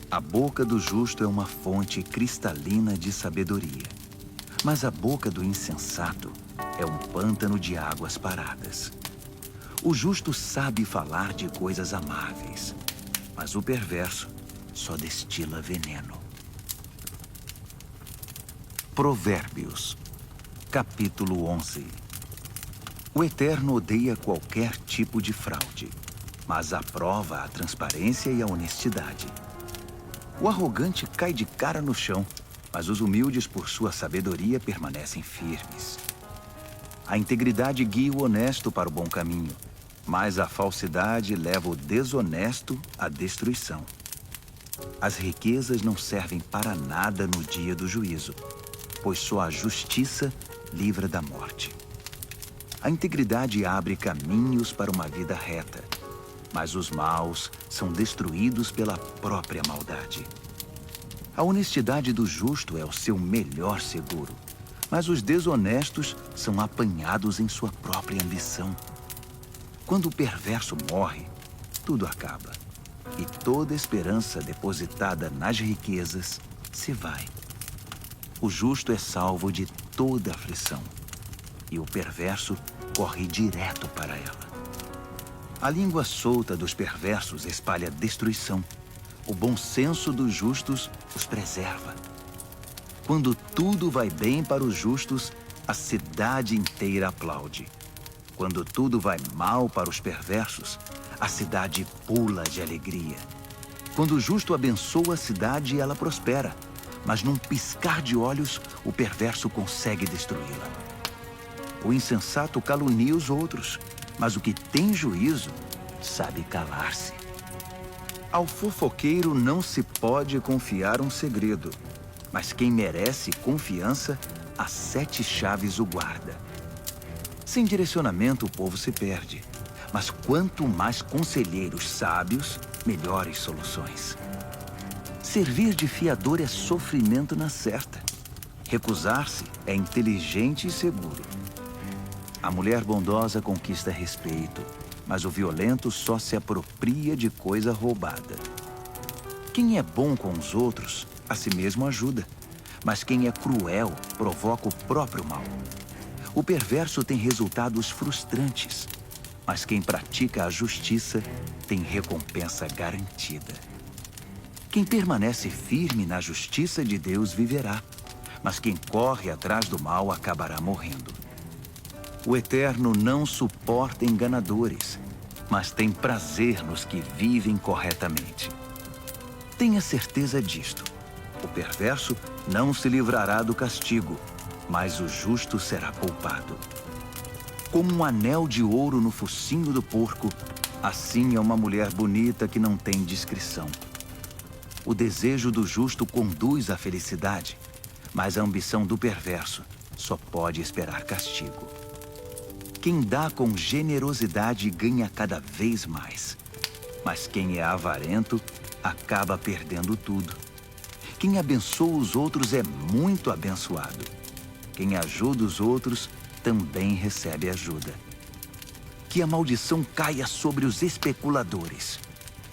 A boca do justo é uma fonte cristalina de sabedoria, mas a boca do insensato é um pântano de águas paradas. O justo sabe falar de coisas amáveis, mas o perverso só destila veneno. Provérbios, capítulo 11. O Eterno odeia qualquer tipo de fraude, mas aprova a transparência e a honestidade. O arrogante cai de cara no chão, mas os humildes, por sua sabedoria, permanecem firmes. A integridade guia o honesto para o bom caminho, mas a falsidade leva o desonesto à destruição. As riquezas não servem para nada no dia do juízo, pois só a justiça livra da morte. A integridade abre caminhos para uma vida reta, mas os maus são destruídos pela própria maldade. A honestidade do justo é o seu melhor seguro, mas os desonestos são apanhados em sua própria ambição. Quando o perverso morre, tudo acaba, e toda esperança depositada nas riquezas se vai. O justo é salvo de toda aflição, e o perverso corre direto para ela. A língua solta dos perversos espalha destruição. O bom senso dos justos os preserva. Quando tudo vai bem para os justos, a cidade inteira aplaude. Quando tudo vai mal para os perversos, a cidade pula de alegria. Quando o justo abençoa a cidade, ela prospera. Mas num piscar de olhos, o perverso consegue destruí-la. O insensato calunia os outros, mas o que tem juízo sabe calar-se. Ao fofoqueiro não se pode confiar um segredo, mas quem merece confiança, a 7 chaves o guarda. Sem direcionamento, o povo se perde, mas quanto mais conselheiros sábios, melhores soluções. Servir de fiador é sofrimento na certa. Recusar-se é inteligente e seguro. A mulher bondosa conquista respeito, mas o violento só se apropria de coisa roubada. Quem é bom com os outros, a si mesmo ajuda, mas quem é cruel provoca o próprio mal. O perverso tem resultados frustrantes, mas quem pratica a justiça tem recompensa garantida. Quem permanece firme na justiça de Deus viverá, mas quem corre atrás do mal acabará morrendo. O Eterno não suporta enganadores, mas tem prazer nos que vivem corretamente. Tenha certeza disto. O perverso não se livrará do castigo, mas o justo será poupado. Como um anel de ouro no focinho do porco, assim é uma mulher bonita que não tem discrição. O desejo do justo conduz à felicidade, mas a ambição do perverso só pode esperar castigo. Quem dá com generosidade ganha cada vez mais, mas quem é avarento acaba perdendo tudo. Quem abençoa os outros é muito abençoado. Quem ajuda os outros também recebe ajuda. Que a maldição caia sobre os especuladores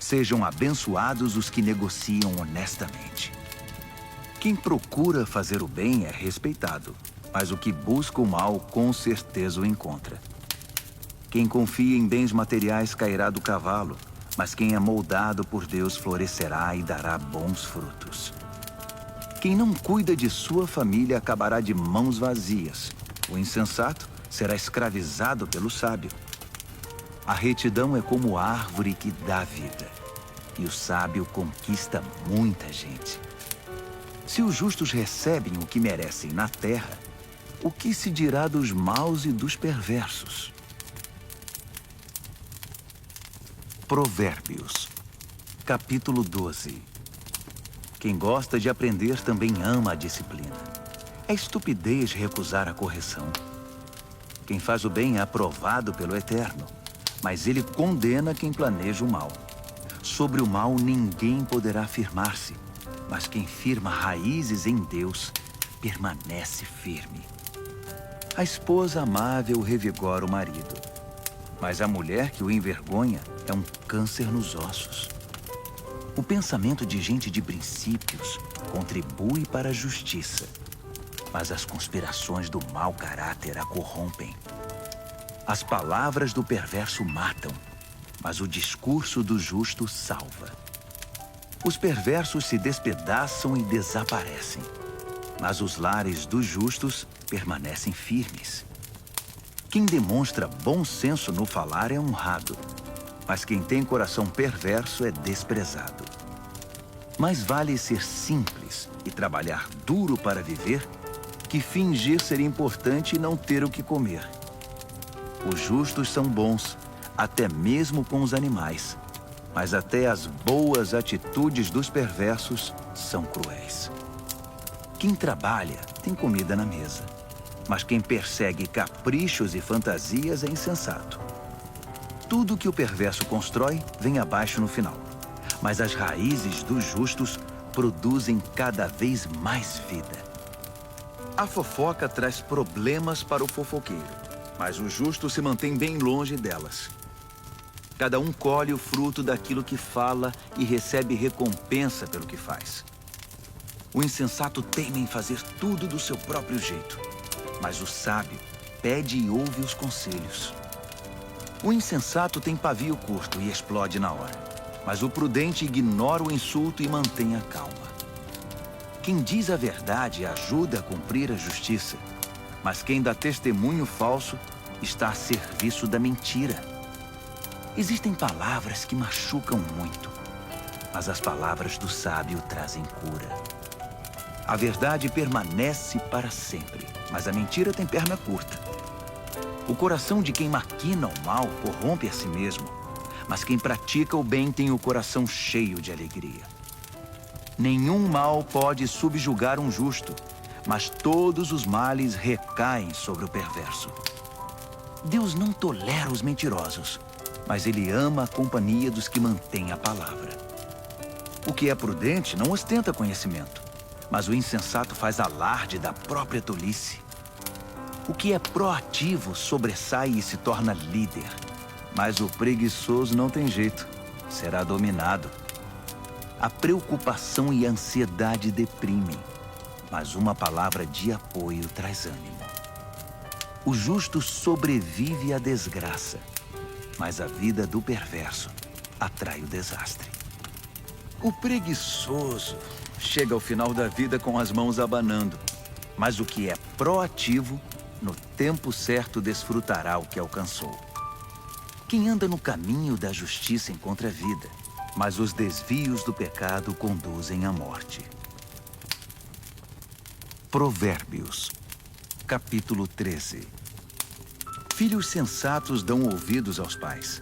Sejam abençoados os que negociam honestamente. Quem procura fazer o bem é respeitado, mas o que busca o mal com certeza o encontra. Quem confia em bens materiais cairá do cavalo, mas quem é moldado por Deus florescerá e dará bons frutos. Quem não cuida de sua família acabará de mãos vazias. O insensato será escravizado pelo sábio. A retidão é como árvore que dá vida, e o sábio conquista muita gente. Se os justos recebem o que merecem na terra, o que se dirá dos maus e dos perversos? Provérbios, capítulo 12. Quem gosta de aprender também ama a disciplina. É estupidez recusar a correção. Quem faz o bem é aprovado pelo Eterno, mas ele condena quem planeja o mal. Sobre o mal ninguém poderá firmar-se, mas quem firma raízes em Deus permanece firme. A esposa amável revigora o marido, mas a mulher que o envergonha é um câncer nos ossos. O pensamento de gente de princípios contribui para a justiça, mas as conspirações do mau caráter a corrompem. As palavras do perverso matam, mas o discurso do justo salva. Os perversos se despedaçam e desaparecem, mas os lares dos justos permanecem firmes. Quem demonstra bom senso no falar é honrado, mas quem tem coração perverso é desprezado. Mais vale ser simples e trabalhar duro para viver que fingir ser importante e não ter o que comer. Os justos são bons, até mesmo com os animais, mas até as boas atitudes dos perversos são cruéis. Quem trabalha tem comida na mesa, mas quem persegue caprichos e fantasias é insensato. Tudo que o perverso constrói vem abaixo no final, mas as raízes dos justos produzem cada vez mais vida. A fofoca traz problemas para o fofoqueiro, mas o justo se mantém bem longe delas. Cada um colhe o fruto daquilo que fala e recebe recompensa pelo que faz. O insensato teima em fazer tudo do seu próprio jeito, mas o sábio pede e ouve os conselhos. O insensato tem pavio curto e explode na hora, mas o prudente ignora o insulto e mantém a calma. Quem diz a verdade ajuda a cumprir a justiça, mas quem dá testemunho falso está a serviço da mentira. Existem palavras que machucam muito, mas as palavras do sábio trazem cura. A verdade permanece para sempre, mas a mentira tem perna curta. O coração de quem maquina o mal corrompe a si mesmo, mas quem pratica o bem tem o coração cheio de alegria. Nenhum mal pode subjugar um justo, mas todos os males recaem sobre o perverso. Deus não tolera os mentirosos, mas ele ama a companhia dos que mantêm a palavra. O que é prudente não ostenta conhecimento, mas o insensato faz alarde da própria tolice. O que é proativo sobressai e se torna líder, mas o preguiçoso não tem jeito, será dominado. A preocupação e a ansiedade deprimem, mas uma palavra de apoio traz ânimo. O justo sobrevive à desgraça, mas a vida do perverso atrai o desastre. O preguiçoso chega ao final da vida com as mãos abanando, mas o que é proativo, no tempo certo desfrutará o que alcançou. Quem anda no caminho da justiça encontra vida, mas os desvios do pecado conduzem à morte. Provérbios, capítulo 13. Filhos sensatos dão ouvidos aos pais,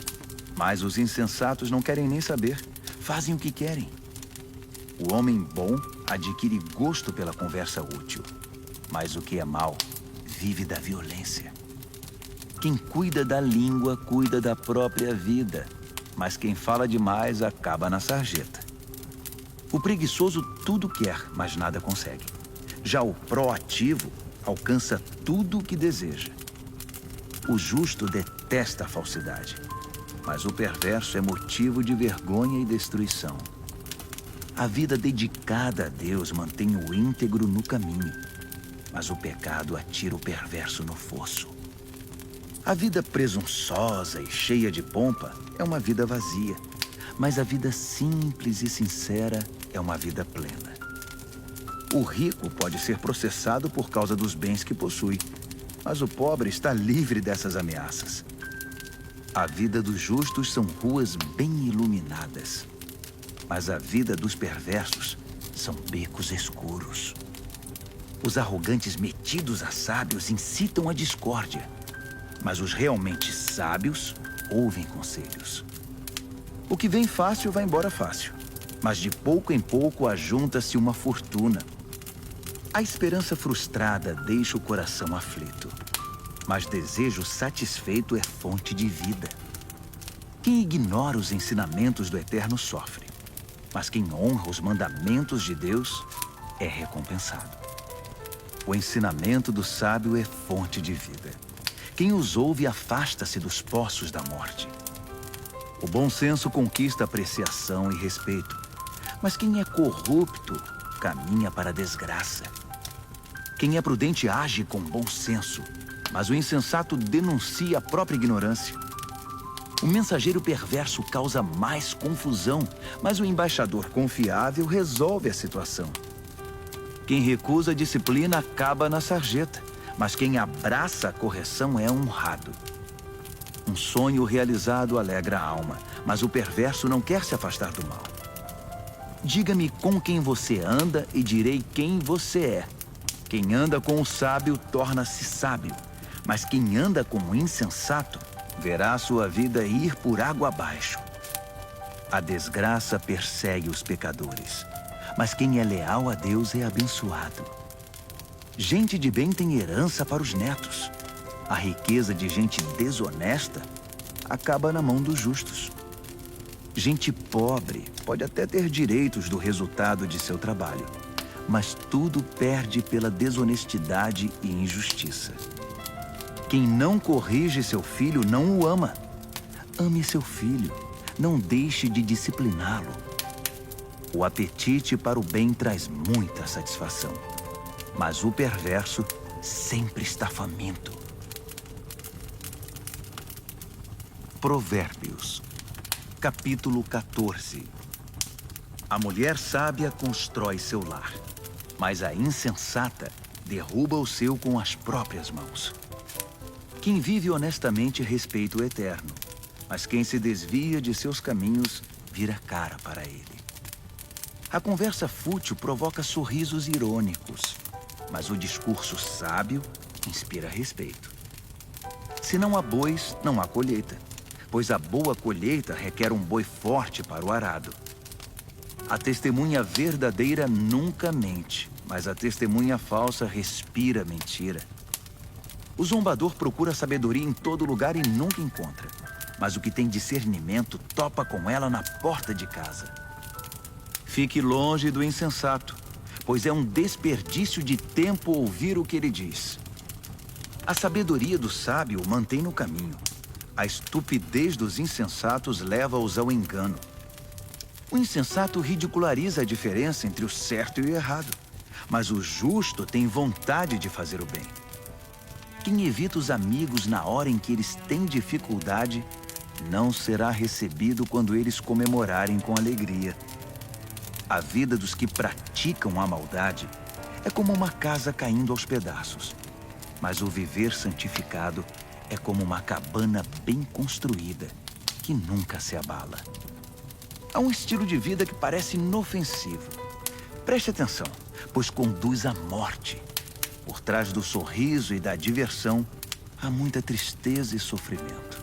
mas os insensatos não querem nem saber, fazem o que querem. O homem bom adquire gosto pela conversa útil, mas o que é mau vive da violência. Quem cuida da língua cuida da própria vida, mas quem fala demais acaba na sarjeta. O preguiçoso tudo quer, mas nada consegue. Já o proativo alcança tudo o que deseja. O justo detesta a falsidade, mas o perverso é motivo de vergonha e destruição. A vida dedicada a Deus mantém o íntegro no caminho, mas o pecado atira o perverso no fosso. A vida presunçosa e cheia de pompa é uma vida vazia, mas a vida simples e sincera é uma vida plena. O rico pode ser processado por causa dos bens que possui, mas o pobre está livre dessas ameaças. A vida dos justos são ruas bem iluminadas, mas a vida dos perversos são becos escuros. Os arrogantes metidos a sábios incitam a discórdia, mas os realmente sábios ouvem conselhos. O que vem fácil vai embora fácil, mas de pouco em pouco ajunta-se uma fortuna. A esperança frustrada deixa o coração aflito, mas desejo satisfeito é fonte de vida. Quem ignora os ensinamentos do Eterno sofre, mas quem honra os mandamentos de Deus é recompensado. O ensinamento do sábio é fonte de vida. Quem os ouve afasta-se dos poços da morte. O bom senso conquista apreciação e respeito, mas quem é corrupto caminha para a desgraça. Quem é prudente age com bom senso, mas o insensato denuncia a própria ignorância. O mensageiro perverso causa mais confusão, mas o embaixador confiável resolve a situação. Quem recusa a disciplina acaba na sarjeta, mas quem abraça a correção é honrado. Um sonho realizado alegra a alma, mas o perverso não quer se afastar do mal. Diga-me com quem você anda e direi quem você é. Quem anda com o sábio torna-se sábio, mas quem anda com o insensato verá sua vida ir por água abaixo. A desgraça persegue os pecadores, mas quem é leal a Deus é abençoado. Gente de bem tem herança para os netos. A riqueza de gente desonesta acaba na mão dos justos. Gente pobre pode até ter direitos do resultado de seu trabalho, mas tudo perde pela desonestidade e injustiça. Quem não corrige seu filho não o ama. Ame seu filho, não deixe de discipliná-lo. O apetite para o bem traz muita satisfação, mas o perverso sempre está faminto. Provérbios, capítulo 14. A mulher sábia constrói seu lar, mas a insensata derruba o seu com as próprias mãos. Quem vive honestamente respeita o Eterno, mas quem se desvia de seus caminhos vira cara para ele. A conversa fútil provoca sorrisos irônicos, mas o discurso sábio inspira respeito. Se não há bois, não há colheita, pois a boa colheita requer um boi forte para o arado. A testemunha verdadeira nunca mente, mas a testemunha falsa respira mentira. O zombador procura sabedoria em todo lugar e nunca encontra, mas o que tem discernimento topa com ela na porta de casa. Fique longe do insensato, pois é um desperdício de tempo ouvir o que ele diz. A sabedoria do sábio o mantém no caminho. A estupidez dos insensatos leva-os ao engano. O insensato ridiculariza a diferença entre o certo e o errado, mas o justo tem vontade de fazer o bem. Quem evita os amigos na hora em que eles têm dificuldade, não será recebido quando eles comemorarem com alegria. A vida dos que praticam a maldade é como uma casa caindo aos pedaços, mas o viver santificado é como uma cabana bem construída, que nunca se abala. Há um estilo de vida que parece inofensivo. Preste atenção, pois conduz à morte. Por trás do sorriso e da diversão, há muita tristeza e sofrimento.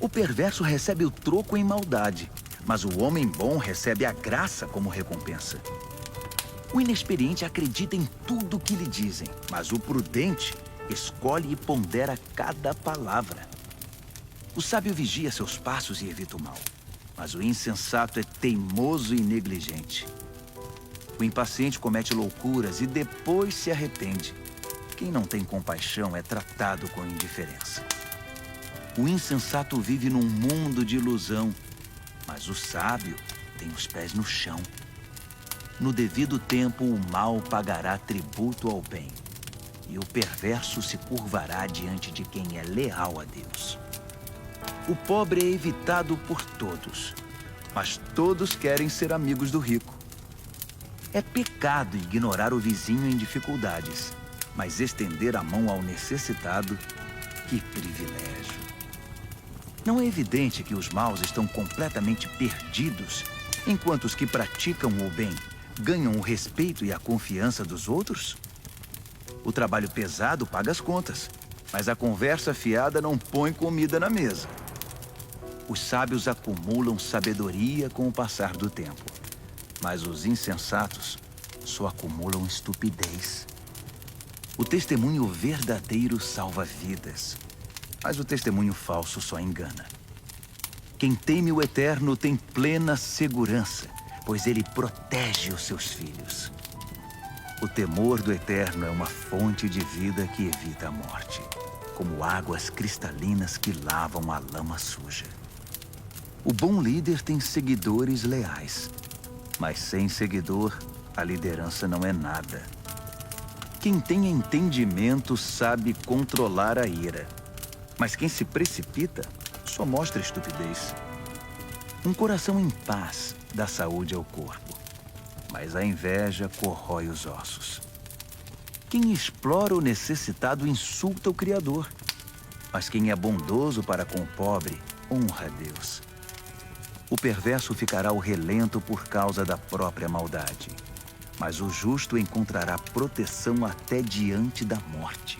O perverso recebe o troco em maldade, mas o homem bom recebe a graça como recompensa. O inexperiente acredita em tudo o que lhe dizem, mas o prudente escolhe e pondera cada palavra. O sábio vigia seus passos e evita o mal, mas o insensato é teimoso e negligente. O impaciente comete loucuras e depois se arrepende. Quem não tem compaixão é tratado com indiferença. O insensato vive num mundo de ilusão, mas o sábio tem os pés no chão. No devido tempo, o mal pagará tributo ao bem, e o perverso se curvará diante de quem é leal a Deus. O pobre é evitado por todos, mas todos querem ser amigos do rico. É pecado ignorar o vizinho em dificuldades, mas estender a mão ao necessitado, que privilégio. Não é evidente que os maus estão completamente perdidos, enquanto os que praticam o bem ganham o respeito e a confiança dos outros? O trabalho pesado paga as contas, mas a conversa fiada não põe comida na mesa. Os sábios acumulam sabedoria com o passar do tempo, mas os insensatos só acumulam estupidez. O testemunho verdadeiro salva vidas, mas o testemunho falso só engana. Quem teme o Eterno tem plena segurança, pois ele protege os seus filhos. O temor do Eterno é uma fonte de vida que evita a morte, como águas cristalinas que lavam a lama suja. O bom líder tem seguidores leais, mas sem seguidor, a liderança não é nada. Quem tem entendimento sabe controlar a ira, mas quem se precipita só mostra estupidez. Um coração em paz dá saúde ao corpo, mas a inveja corrói os ossos. Quem explora o necessitado insulta o Criador, mas quem é bondoso para com o pobre honra a Deus. O perverso ficará ao relento por causa da própria maldade, mas o justo encontrará proteção até diante da morte.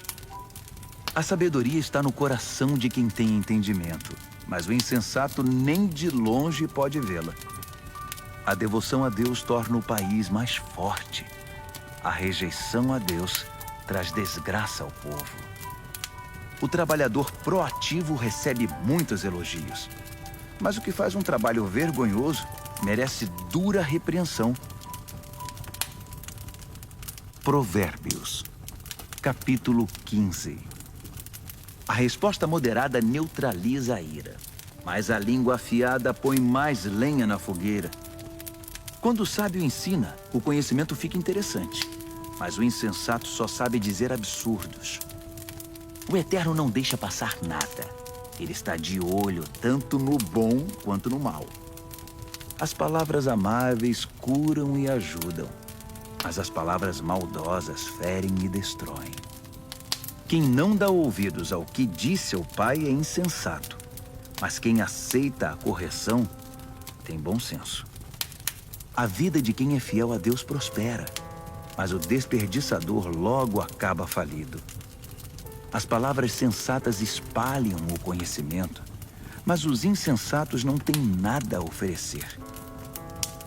A sabedoria está no coração de quem tem entendimento, mas o insensato nem de longe pode vê-la. A devoção a Deus torna o país mais forte. A rejeição a Deus traz desgraça ao povo. O trabalhador proativo recebe muitos elogios, mas o que faz um trabalho vergonhoso merece dura repreensão. Provérbios, capítulo 15. A resposta moderada neutraliza a ira, mas a língua afiada põe mais lenha na fogueira. Quando o sábio ensina, o conhecimento fica interessante, mas o insensato só sabe dizer absurdos. O Eterno não deixa passar nada. Ele está de olho tanto no bom quanto no mal. As palavras amáveis curam e ajudam, mas as palavras maldosas ferem e destroem. Quem não dá ouvidos ao que diz seu pai é insensato, mas quem aceita a correção tem bom senso. A vida de quem é fiel a Deus prospera, mas o desperdiçador logo acaba falido. As palavras sensatas espalham o conhecimento, mas os insensatos não têm nada a oferecer.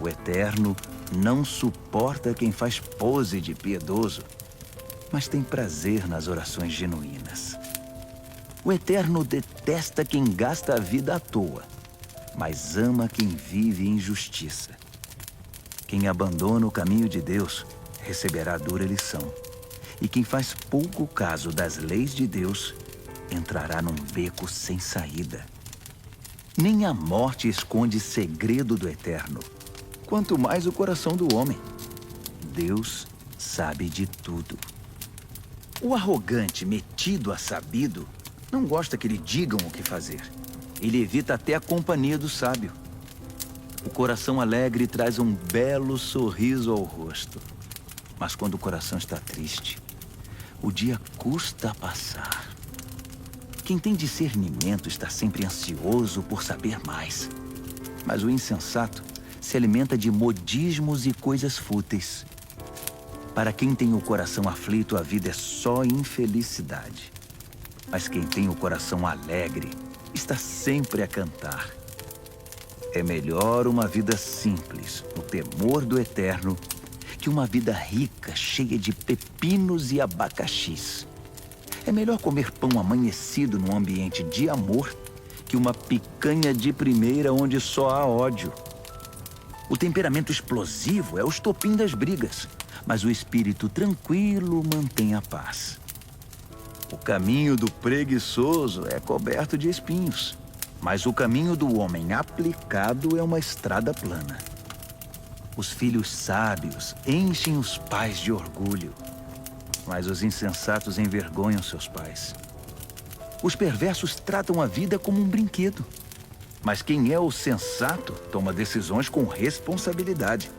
O Eterno não suporta quem faz pose de piedoso, mas tem prazer nas orações genuínas. O Eterno detesta quem gasta a vida à toa, mas ama quem vive em justiça. Quem abandona o caminho de Deus receberá dura lição, e quem faz pouco caso das leis de Deus entrará num beco sem saída. Nem a morte esconde segredo do Eterno, quanto mais o coração do homem. Deus sabe de tudo. O arrogante, metido a sabido, não gosta que lhe digam o que fazer. Ele evita até a companhia do sábio. O coração alegre traz um belo sorriso ao rosto. Mas quando o coração está triste, o dia custa a passar. Quem tem discernimento está sempre ansioso por saber mais. Mas o insensato se alimenta de modismos e coisas fúteis. Para quem tem o coração aflito, a vida é só infelicidade. Mas quem tem o coração alegre está sempre a cantar. É melhor uma vida simples, no temor do Eterno, que uma vida rica, cheia de pepinos e abacaxis. É melhor comer pão amanhecido num ambiente de amor que uma picanha de primeira onde só há ódio. O temperamento explosivo é o estopim das brigas, mas o espírito tranquilo mantém a paz. O caminho do preguiçoso é coberto de espinhos, mas o caminho do homem aplicado é uma estrada plana. Os filhos sábios enchem os pais de orgulho, mas os insensatos envergonham seus pais. Os perversos tratam a vida como um brinquedo, mas quem é o sensato toma decisões com responsabilidade.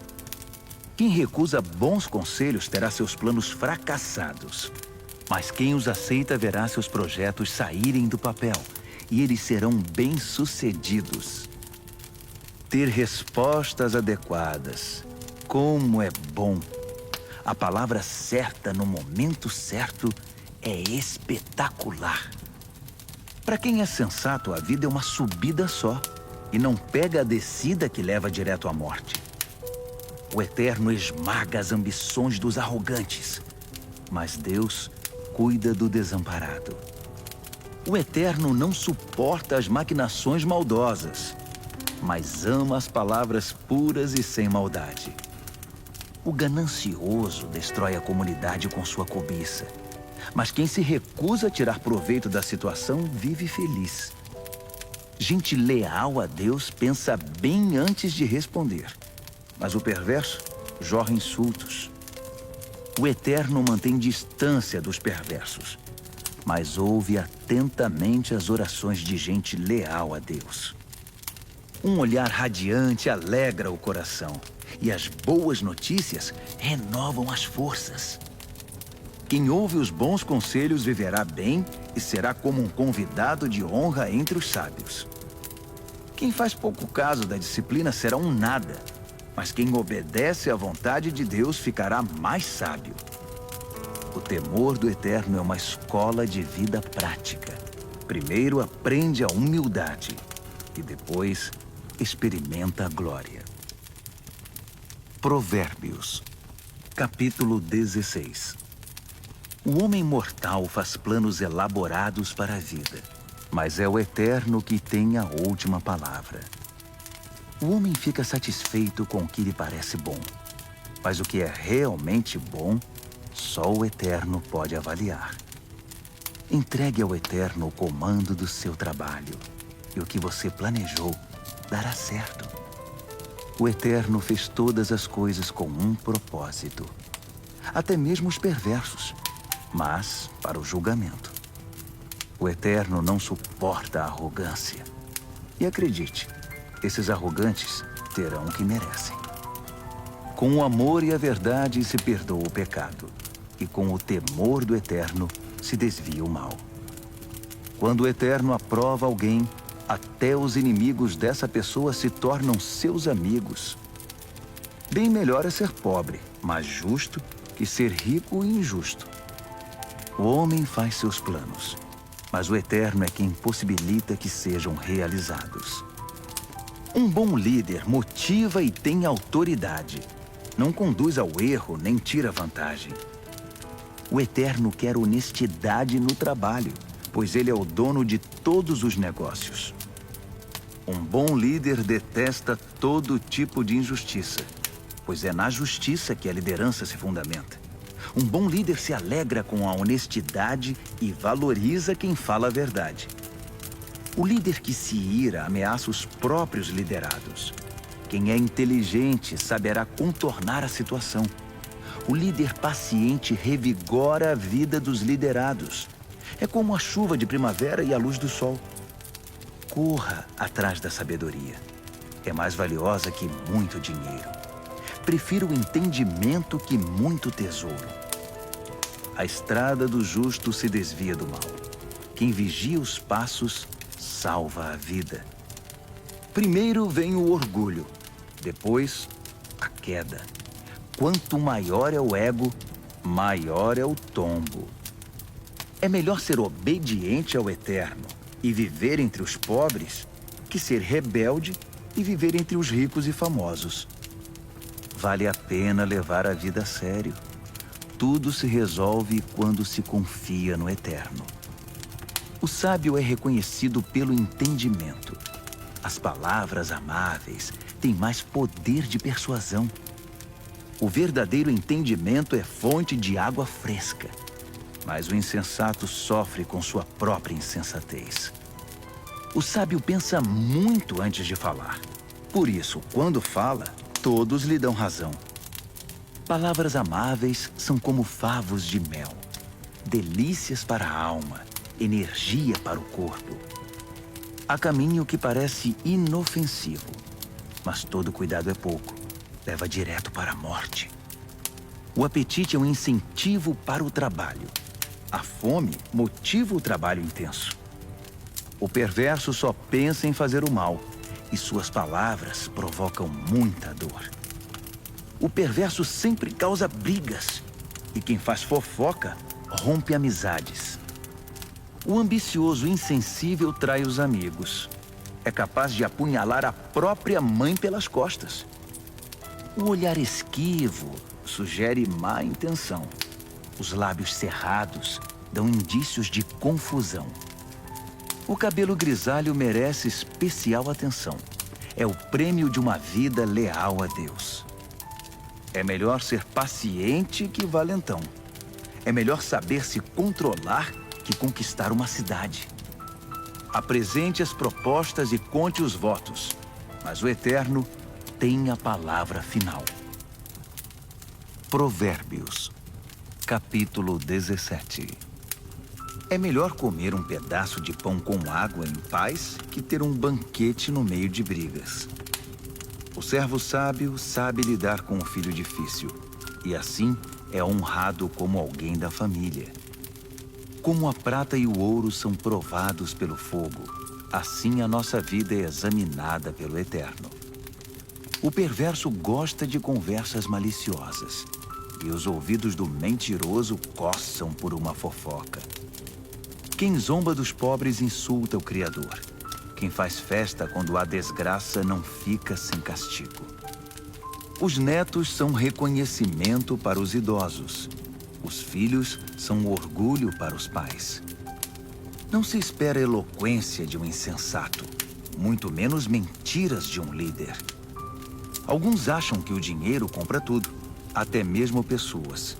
Quem recusa bons conselhos terá seus planos fracassados, mas quem os aceita verá seus projetos saírem do papel e eles serão bem-sucedidos. Ter respostas adequadas. Como é bom! A palavra certa no momento certo é espetacular. Para quem é sensato, a vida é uma subida só e não pega a descida que leva direto à morte. O Eterno esmaga as ambições dos arrogantes, mas Deus cuida do desamparado. O Eterno não suporta as maquinações maldosas, mas ama as palavras puras e sem maldade. O ganancioso destrói a comunidade com sua cobiça, mas quem se recusa a tirar proveito da situação vive feliz. Gente leal a Deus pensa bem antes de responder, mas o perverso jorra insultos. O Eterno mantém distância dos perversos, mas ouve atentamente as orações de gente leal a Deus. Um olhar radiante alegra o coração, e as boas notícias renovam as forças. Quem ouve os bons conselhos viverá bem e será como um convidado de honra entre os sábios. Quem faz pouco caso da disciplina será um nada, mas quem obedece à vontade de Deus ficará mais sábio. O temor do Eterno é uma escola de vida prática. Primeiro aprende a humildade e depois experimenta a glória. Provérbios, capítulo 16. O homem mortal faz planos elaborados para a vida, mas é o Eterno que tem a última palavra. O homem fica satisfeito com o que lhe parece bom, mas o que é realmente bom, só o Eterno pode avaliar. Entregue ao Eterno o comando do seu trabalho, e o que você planejou dará certo. O Eterno fez todas as coisas com um propósito, até mesmo os perversos, mas para o julgamento. O Eterno não suporta a arrogância. E acredite, esses arrogantes terão o que merecem. Com o amor e a verdade se perdoa o pecado, e com o temor do Eterno se desvia o mal. Quando o Eterno aprova alguém, até os inimigos dessa pessoa se tornam seus amigos. Bem melhor é ser pobre, mas justo, que ser rico e injusto. O homem faz seus planos, mas o Eterno é quem possibilita que sejam realizados. Um bom líder motiva e tem autoridade. Não conduz ao erro nem tira vantagem. O Eterno quer honestidade no trabalho, pois ele é o dono de todos os negócios. Um bom líder detesta todo tipo de injustiça, pois é na justiça que a liderança se fundamenta. Um bom líder se alegra com a honestidade e valoriza quem fala a verdade. O líder que se ira ameaça os próprios liderados. Quem é inteligente saberá contornar a situação. O líder paciente revigora a vida dos liderados. É como a chuva de primavera e a luz do sol. Corra atrás da sabedoria. É mais valiosa que muito dinheiro. Prefiro o entendimento que muito tesouro. A estrada do justo se desvia do mal. Quem vigia os passos salva a vida. Primeiro vem o orgulho, depois a queda. Quanto maior é o ego, maior é o tombo. É melhor ser obediente ao Eterno e viver entre os pobres que ser rebelde e viver entre os ricos e famosos. Vale a pena levar a vida a sério. Tudo se resolve quando se confia no Eterno. O sábio é reconhecido pelo entendimento. As palavras amáveis têm mais poder de persuasão. O verdadeiro entendimento é fonte de água fresca. mas o insensato sofre com sua própria insensatez. O sábio pensa muito antes de falar. Por isso, quando fala, todos lhe dão razão. Palavras amáveis são como favos de mel, delícias para a alma, energia para o corpo. Há caminho que parece inofensivo, mas todo cuidado é pouco, leva direto para a morte. O apetite é um incentivo para o trabalho. A fome motiva o trabalho intenso. O perverso só pensa em fazer o mal, e suas palavras provocam muita dor. O perverso sempre causa brigas, e quem faz fofoca rompe amizades. O ambicioso insensível trai os amigos. É capaz de apunhalar a própria mãe pelas costas. O olhar esquivo sugere má intenção. Os lábios cerrados dão indícios de confusão. O cabelo grisalho merece especial atenção. É o prêmio de uma vida leal a Deus. É melhor ser paciente que valentão. É melhor saber se controlar que conquistar uma cidade. Apresente as propostas e conte os votos, mas o Eterno tem a palavra final. Provérbios, capítulo 17. É melhor comer um pedaço de pão com água em paz que ter um banquete no meio de brigas. O servo sábio sabe lidar com o filho difícil, e assim é honrado como alguém da família. Como a prata e o ouro são provados pelo fogo, assim a nossa vida é examinada pelo Eterno. O perverso gosta de conversas maliciosas, e os ouvidos do mentiroso coçam por uma fofoca. Quem zomba dos pobres insulta o Criador. Quem faz festa quando há desgraça não fica sem castigo. Os netos são reconhecimento para os idosos. Os filhos são orgulho para os pais. Não se espera eloquência de um insensato, muito menos mentiras de um líder. Alguns acham que o dinheiro compra tudo, até mesmo pessoas.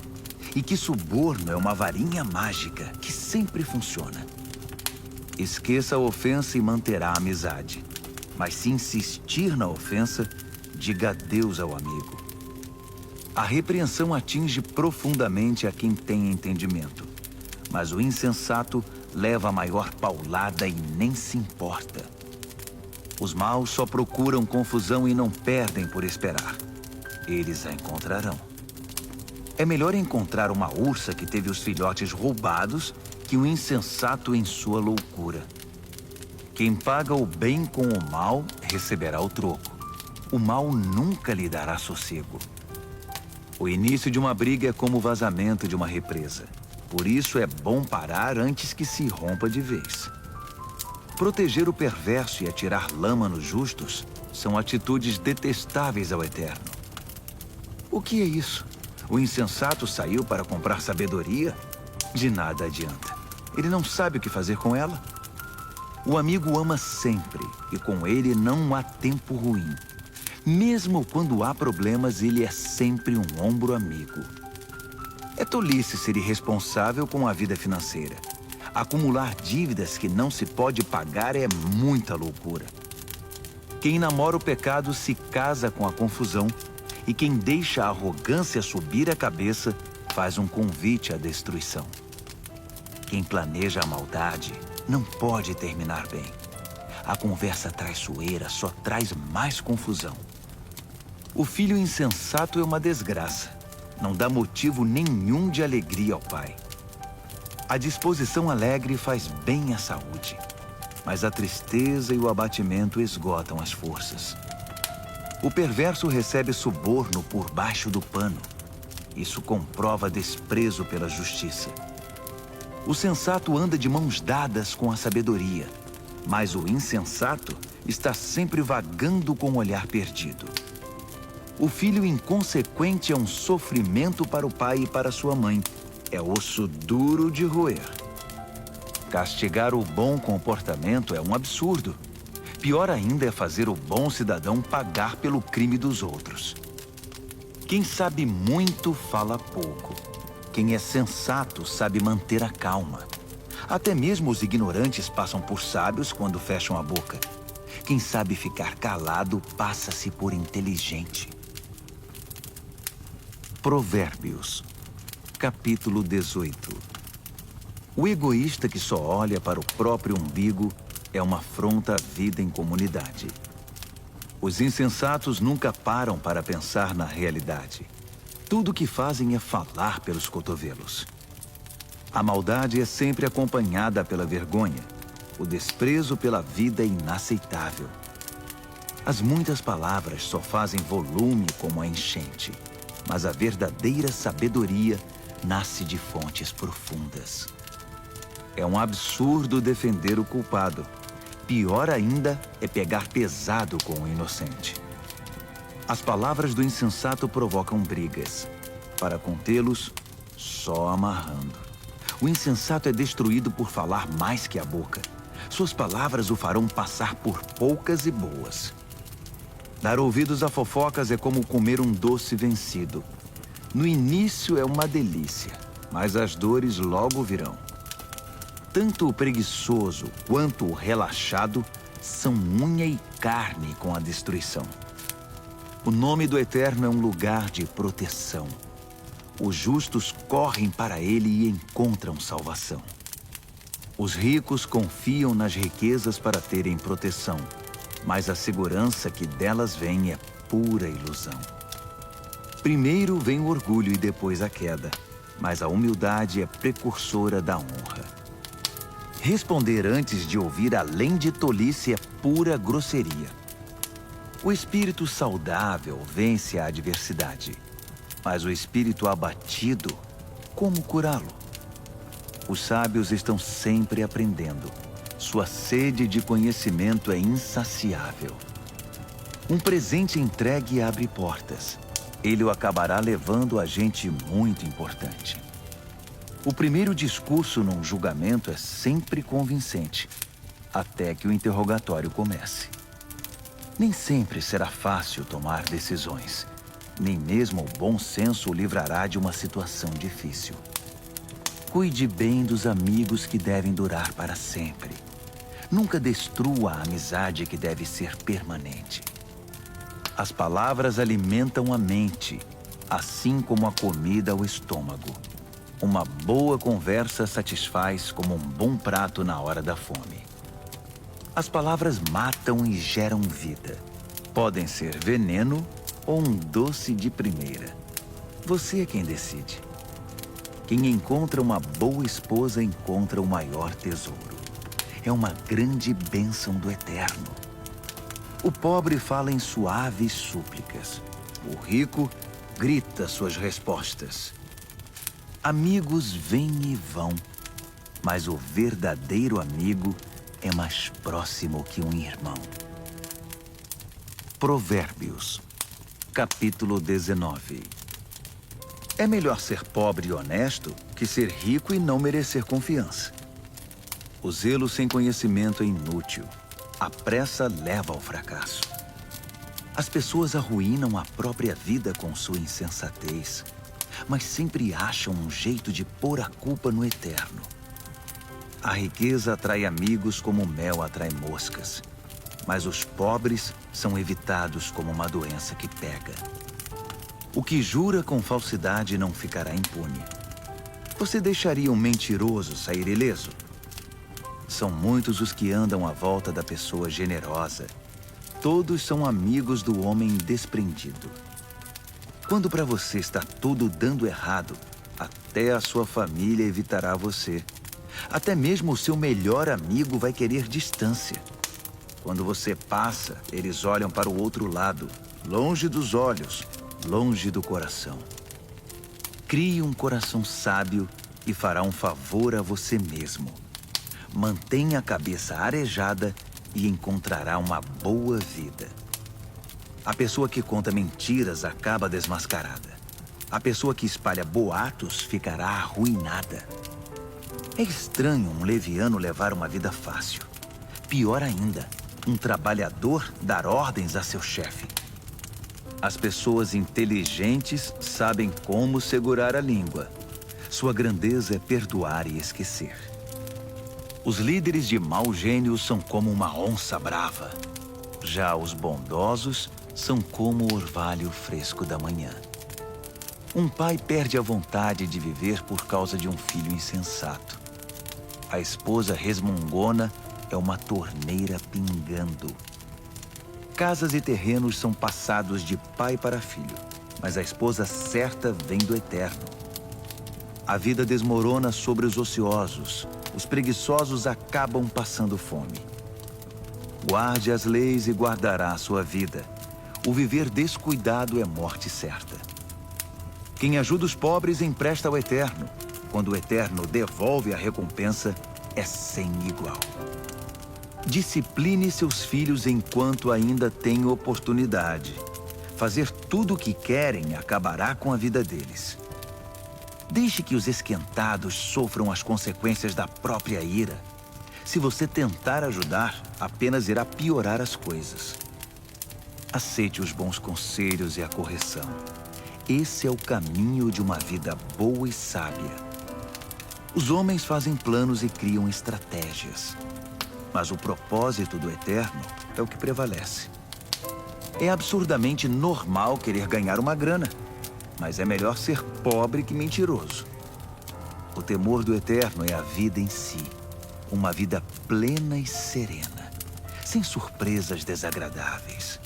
E que suborno é uma varinha mágica que sempre funciona. Esqueça a ofensa e manterá a amizade. Mas se insistir na ofensa, diga adeus ao amigo. A repreensão atinge profundamente a quem tem entendimento. Mas o insensato leva a maior paulada e nem se importa. Os maus só procuram confusão e não perdem por esperar. Eles a encontrarão. É melhor encontrar uma ursa que teve os filhotes roubados que um insensato em sua loucura. Quem paga o bem com o mal receberá o troco. O mal nunca lhe dará sossego. O início de uma briga é como o vazamento de uma represa. Por isso é bom parar antes que se rompa de vez. Proteger o perverso e atirar lama nos justos são atitudes detestáveis ao Eterno. O que é isso? O insensato saiu para comprar sabedoria? De nada adianta. Ele não sabe o que fazer com ela. O amigo ama sempre, e com ele não há tempo ruim. Mesmo quando há problemas, ele é sempre um ombro amigo. É tolice ser irresponsável com a vida financeira. Acumular dívidas que não se pode pagar é muita loucura. Quem namora o pecado se casa com a confusão, e quem deixa a arrogância subir a cabeça faz um convite à destruição. Quem planeja a maldade não pode terminar bem. A conversa traiçoeira só traz mais confusão. O filho insensato é uma desgraça. Não dá motivo nenhum de alegria ao pai. A disposição alegre faz bem à saúde, mas a tristeza e o abatimento esgotam as forças. O perverso recebe suborno por baixo do pano. Isso comprova desprezo pela justiça. O sensato anda de mãos dadas com a sabedoria, mas o insensato está sempre vagando com o olhar perdido. O filho inconsequente é um sofrimento para o pai e para sua mãe. É osso duro de roer. Castigar o bom comportamento é um absurdo. Pior ainda é fazer o bom cidadão pagar pelo crime dos outros. Quem sabe muito fala pouco. Quem é sensato sabe manter a calma. Até mesmo os ignorantes passam por sábios quando fecham a boca. Quem sabe ficar calado passa-se por inteligente. Provérbios, capítulo 18. O egoísta que só olha para o próprio umbigo é uma afronta à vida em comunidade. Os insensatos nunca param para pensar na realidade. Tudo o que fazem é falar pelos cotovelos. A maldade é sempre acompanhada pela vergonha. O desprezo pela vida é inaceitável. As muitas palavras só fazem volume como a enchente, mas a verdadeira sabedoria nasce de fontes profundas. É um absurdo defender o culpado. Pior ainda é pegar pesado com o inocente. As palavras do insensato provocam brigas. Para contê-los, só amarrando. O insensato é destruído por falar mais que a boca. Suas palavras o farão passar por poucas e boas. Dar ouvidos a fofocas é como comer um doce vencido. No início é uma delícia, mas as dores logo virão. Tanto o preguiçoso quanto o relaxado são unha e carne com a destruição. O nome do Eterno é um lugar de proteção. Os justos correm para ele e encontram salvação. Os ricos confiam nas riquezas para terem proteção, mas a segurança que delas vem é pura ilusão. Primeiro vem o orgulho e depois a queda, mas a humildade é precursora da honra. Responder antes de ouvir além de tolice é pura grosseria. O espírito saudável vence a adversidade, mas o espírito abatido, como curá-lo? Os sábios estão sempre aprendendo. Sua sede de conhecimento é insaciável. Um presente entregue abre portas. Ele o acabará levando a gente muito importante. O primeiro discurso num julgamento é sempre convincente, até que o interrogatório comece. Nem sempre será fácil tomar decisões. Nem mesmo o bom senso o livrará de uma situação difícil. Cuide bem dos amigos que devem durar para sempre. Nunca destrua a amizade que deve ser permanente. As palavras alimentam a mente, assim como a comida o estômago. Uma boa conversa satisfaz como um bom prato na hora da fome. As palavras matam e geram vida. Podem ser veneno ou um doce de primeira. Você é quem decide. Quem encontra uma boa esposa encontra o maior tesouro. É uma grande bênção do Eterno. O pobre fala em suaves súplicas. O rico grita suas respostas. Amigos vêm e vão, mas o verdadeiro amigo é mais próximo que um irmão. Provérbios, capítulo 19. É melhor ser pobre e honesto que ser rico e não merecer confiança. O zelo sem conhecimento é inútil. A pressa leva ao fracasso. As pessoas arruinam a própria vida com sua insensatez, mas sempre acham um jeito de pôr a culpa no Eterno. A riqueza atrai amigos como o mel atrai moscas, mas os pobres são evitados como uma doença que pega. O que jura com falsidade não ficará impune. Você deixaria um mentiroso sair ileso? São muitos os que andam à volta da pessoa generosa. Todos são amigos do homem desprendido. Quando para você está tudo dando errado, até a sua família evitará você. Até mesmo o seu melhor amigo vai querer distância. Quando você passa, eles olham para o outro lado, longe dos olhos, longe do coração. Crie um coração sábio e fará um favor a você mesmo. Mantenha a cabeça arejada e encontrará uma boa vida. A pessoa que conta mentiras acaba desmascarada. A pessoa que espalha boatos ficará arruinada. É estranho um leviano levar uma vida fácil. Pior ainda, um trabalhador dar ordens a seu chefe. As pessoas inteligentes sabem como segurar a língua. Sua grandeza é perdoar e esquecer. Os líderes de mau gênio são como uma onça brava. Já os bondosos são como o orvalho fresco da manhã. Um pai perde a vontade de viver por causa de um filho insensato. A esposa resmungona é uma torneira pingando. Casas e terrenos são passados de pai para filho, mas a esposa certa vem do Eterno. A vida desmorona sobre os ociosos. Os preguiçosos acabam passando fome. Guarde as leis e guardará a sua vida. O viver descuidado é morte certa. Quem ajuda os pobres empresta ao Eterno. Quando o Eterno devolve a recompensa, é sem igual. Discipline seus filhos enquanto ainda tem oportunidade. Fazer tudo o que querem acabará com a vida deles. Deixe que os esquentados sofram as consequências da própria ira. Se você tentar ajudar, apenas irá piorar as coisas. Aceite os bons conselhos e a correção. Esse é o caminho de uma vida boa e sábia. Os homens fazem planos e criam estratégias. Mas o propósito do Eterno é o que prevalece. É absurdamente normal querer ganhar uma grana, mas é melhor ser pobre que mentiroso. O temor do Eterno é a vida em si, uma vida plena e serena, sem surpresas desagradáveis.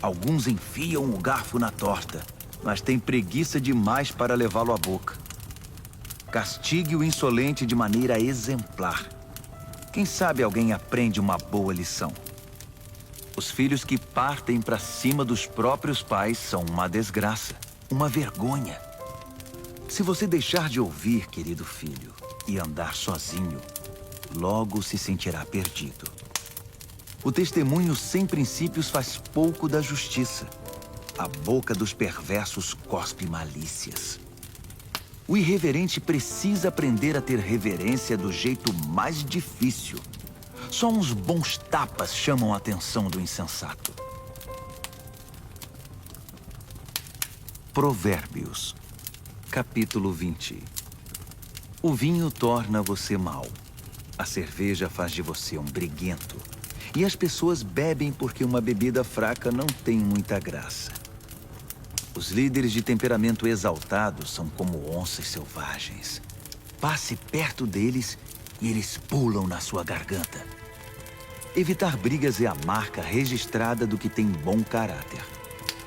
Alguns enfiam o garfo na torta, mas têm preguiça demais para levá-lo à boca. Castigue o insolente de maneira exemplar. Quem sabe alguém aprende uma boa lição. Os filhos que partem para cima dos próprios pais são uma desgraça, uma vergonha. Se você deixar de ouvir, querido filho, e andar sozinho, logo se sentirá perdido. O testemunho sem princípios faz pouco da justiça. A boca dos perversos cospe malícias. O irreverente precisa aprender a ter reverência do jeito mais difícil. Só uns bons tapas chamam a atenção do insensato. Provérbios, capítulo 20. O vinho torna você mau. A cerveja faz de você um briguento. E as pessoas bebem porque uma bebida fraca não tem muita graça. Os líderes de temperamento exaltado são como onças selvagens. Passe perto deles e eles pulam na sua garganta. Evitar brigas é a marca registrada do que tem bom caráter.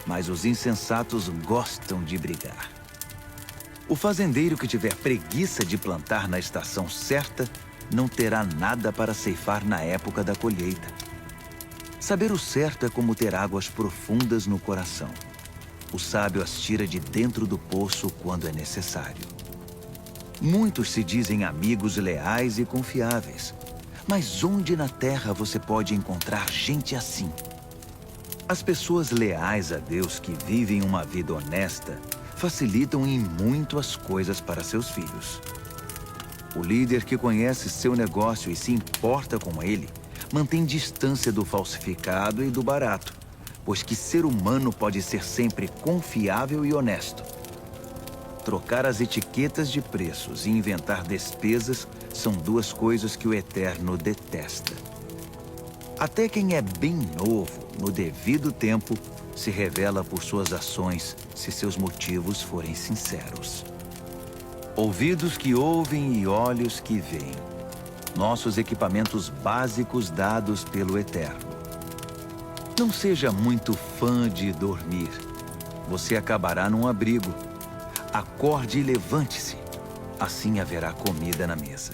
Mas os insensatos gostam de brigar. O fazendeiro que tiver preguiça de plantar na estação certa não terá nada para ceifar na época da colheita. Saber o certo é como ter águas profundas no coração. O sábio as tira de dentro do poço quando é necessário. Muitos se dizem amigos leais e confiáveis. Mas onde na terra você pode encontrar gente assim? As pessoas leais a Deus que vivem uma vida honesta facilitam em muito as coisas para seus filhos. O líder que conhece seu negócio e se importa com ele mantém distância do falsificado e do barato, pois que ser humano pode ser sempre confiável e honesto. Trocar as etiquetas de preços e inventar despesas são duas coisas que o Eterno detesta. Até quem é bem novo, no devido tempo, se revela por suas ações se seus motivos forem sinceros. Ouvidos que ouvem e olhos que veem. Nossos equipamentos básicos dados pelo Eterno. Não seja muito fã de dormir. Você acabará num abrigo. Acorde e levante-se. Assim haverá comida na mesa.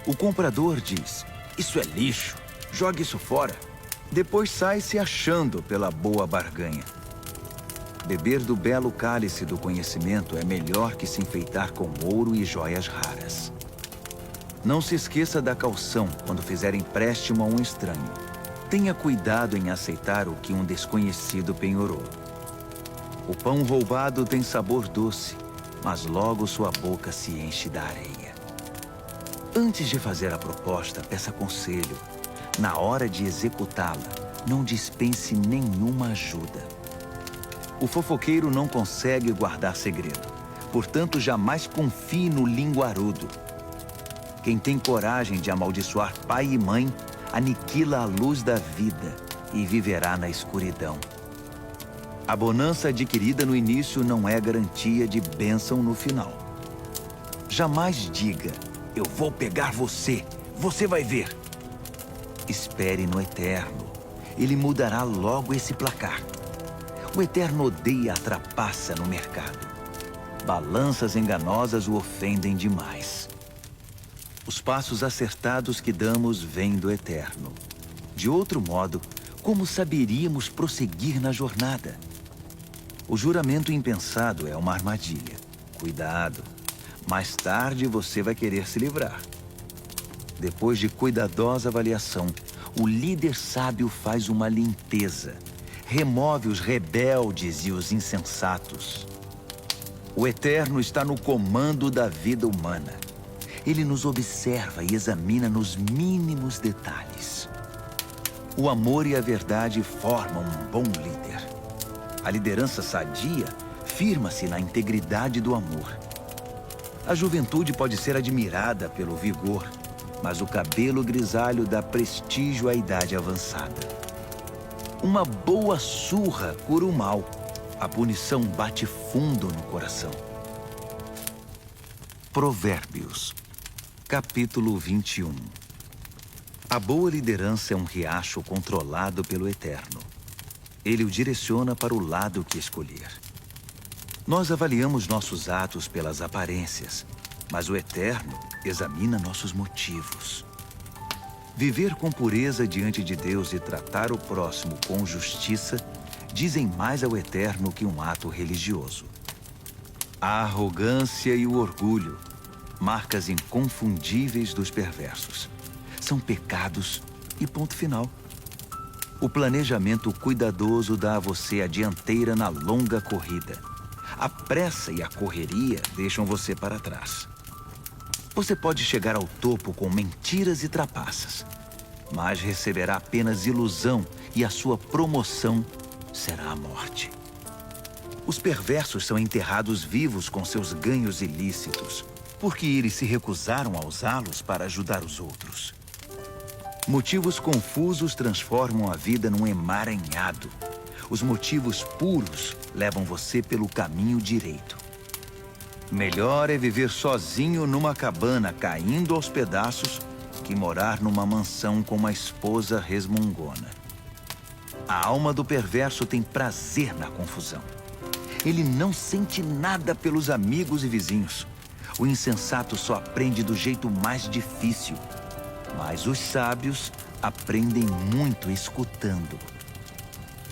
O comprador diz: "Isso é lixo. Jogue isso fora." Depois sai se achando pela boa barganha. Beber do belo cálice do conhecimento é melhor que se enfeitar com ouro e joias raras. Não se esqueça da caução quando fizer empréstimo a um estranho. Tenha cuidado em aceitar o que um desconhecido penhorou. O pão roubado tem sabor doce, mas logo sua boca se enche da areia. Antes de fazer a proposta, peça conselho. Na hora de executá-la, não dispense nenhuma ajuda. O fofoqueiro não consegue guardar segredo, Portanto, jamais confie no linguarudo. Quem tem coragem de amaldiçoar pai e mãe, aniquila a luz da vida e viverá na escuridão. A bonança adquirida no início não é garantia de bênção no final. Jamais diga, eu vou pegar você, você vai ver. Espere no Eterno, ele mudará logo esse placar. O Eterno odeia a trapaça no mercado. Balanças enganosas o ofendem demais. Os passos acertados que damos vêm do Eterno. De outro modo, como saberíamos prosseguir na jornada? O juramento impensado é uma armadilha. Cuidado. Mais tarde você vai querer se livrar. Depois de cuidadosa avaliação, o líder sábio faz uma limpeza. Remove os rebeldes e os insensatos. O Eterno está no comando da vida humana. Ele nos observa e examina nos mínimos detalhes. O amor e a verdade formam um bom líder. A liderança sadia firma-se na integridade do amor. A juventude pode ser admirada pelo vigor, mas o cabelo grisalho dá prestígio à idade avançada. Uma boa surra cura o mal. A punição bate fundo no coração. Provérbios, capítulo 21. A boa liderança é um riacho controlado pelo Eterno. Ele o direciona para o lado que escolher. Nós avaliamos nossos atos pelas aparências, mas o Eterno examina nossos motivos. Viver com pureza diante de Deus e tratar o próximo com justiça dizem mais ao Eterno que um ato religioso. A arrogância e o orgulho, marcas inconfundíveis dos perversos, são pecados e ponto final. O planejamento cuidadoso dá a você a dianteira na longa corrida. A pressa e a correria deixam você para trás. Você pode chegar ao topo com mentiras e trapaças, mas receberá apenas ilusão e a sua promoção será a morte. Os perversos são enterrados vivos com seus ganhos ilícitos, porque eles se recusaram a usá-los para ajudar os outros. Motivos confusos transformam a vida num emaranhado. Os motivos puros levam você pelo caminho direito. Melhor é viver sozinho numa cabana caindo aos pedaços que morar numa mansão com uma esposa resmungona. A alma do perverso tem prazer na confusão. Ele não sente nada pelos amigos e vizinhos. O insensato só aprende do jeito mais difícil. Mas os sábios aprendem muito escutando.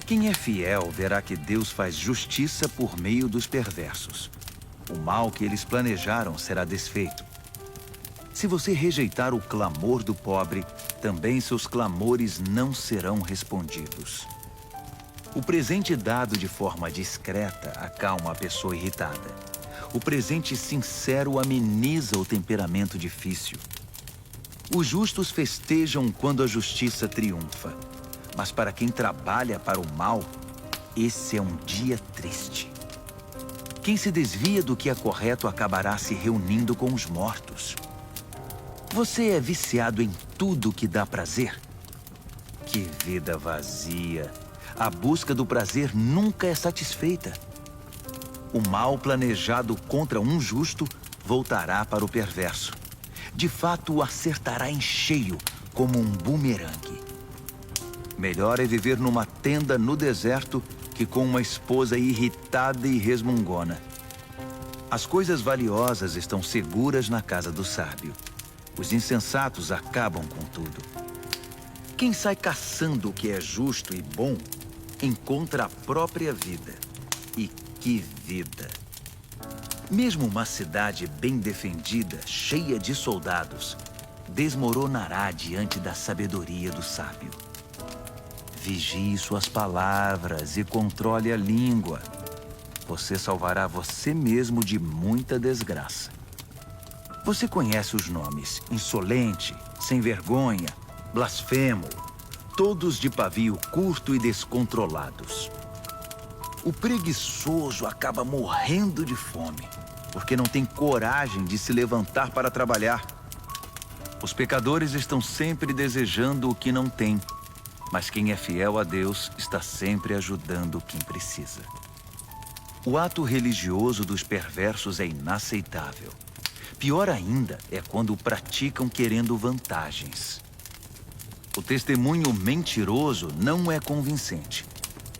Quem é fiel verá que Deus faz justiça por meio dos perversos. O mal que eles planejaram será desfeito. Se você rejeitar o clamor do pobre, também seus clamores não serão respondidos. O presente dado de forma discreta acalma a pessoa irritada. O presente sincero ameniza o temperamento difícil. Os justos festejam quando a justiça triunfa, mas para quem trabalha para o mal, esse é um dia triste. Quem se desvia do que é correto acabará se reunindo com os mortos. Você é viciado em tudo que dá prazer? Que vida vazia! A busca do prazer nunca é satisfeita. O mal planejado contra um justo voltará para o perverso. De fato, o acertará em cheio, como um bumerangue. Melhor é viver numa tenda no deserto que com uma esposa irritada e resmungona. As coisas valiosas estão seguras na casa do sábio. Os insensatos acabam com tudo. Quem sai caçando o que é justo e bom, encontra a própria vida. E que vida! Mesmo uma cidade bem defendida, cheia de soldados, desmoronará diante da sabedoria do sábio. Vigie suas palavras e controle a língua. Você salvará você mesmo de muita desgraça. Você conhece os nomes insolente, sem vergonha, blasfemo, todos de pavio curto e descontrolados. O preguiçoso acaba morrendo de fome. porque não têm coragem de se levantar para trabalhar. Os pecadores estão sempre desejando o que não têm, mas quem é fiel a Deus está sempre ajudando quem precisa. O ato religioso dos perversos é inaceitável. Pior ainda é quando o praticam querendo vantagens. O testemunho mentiroso não é convincente,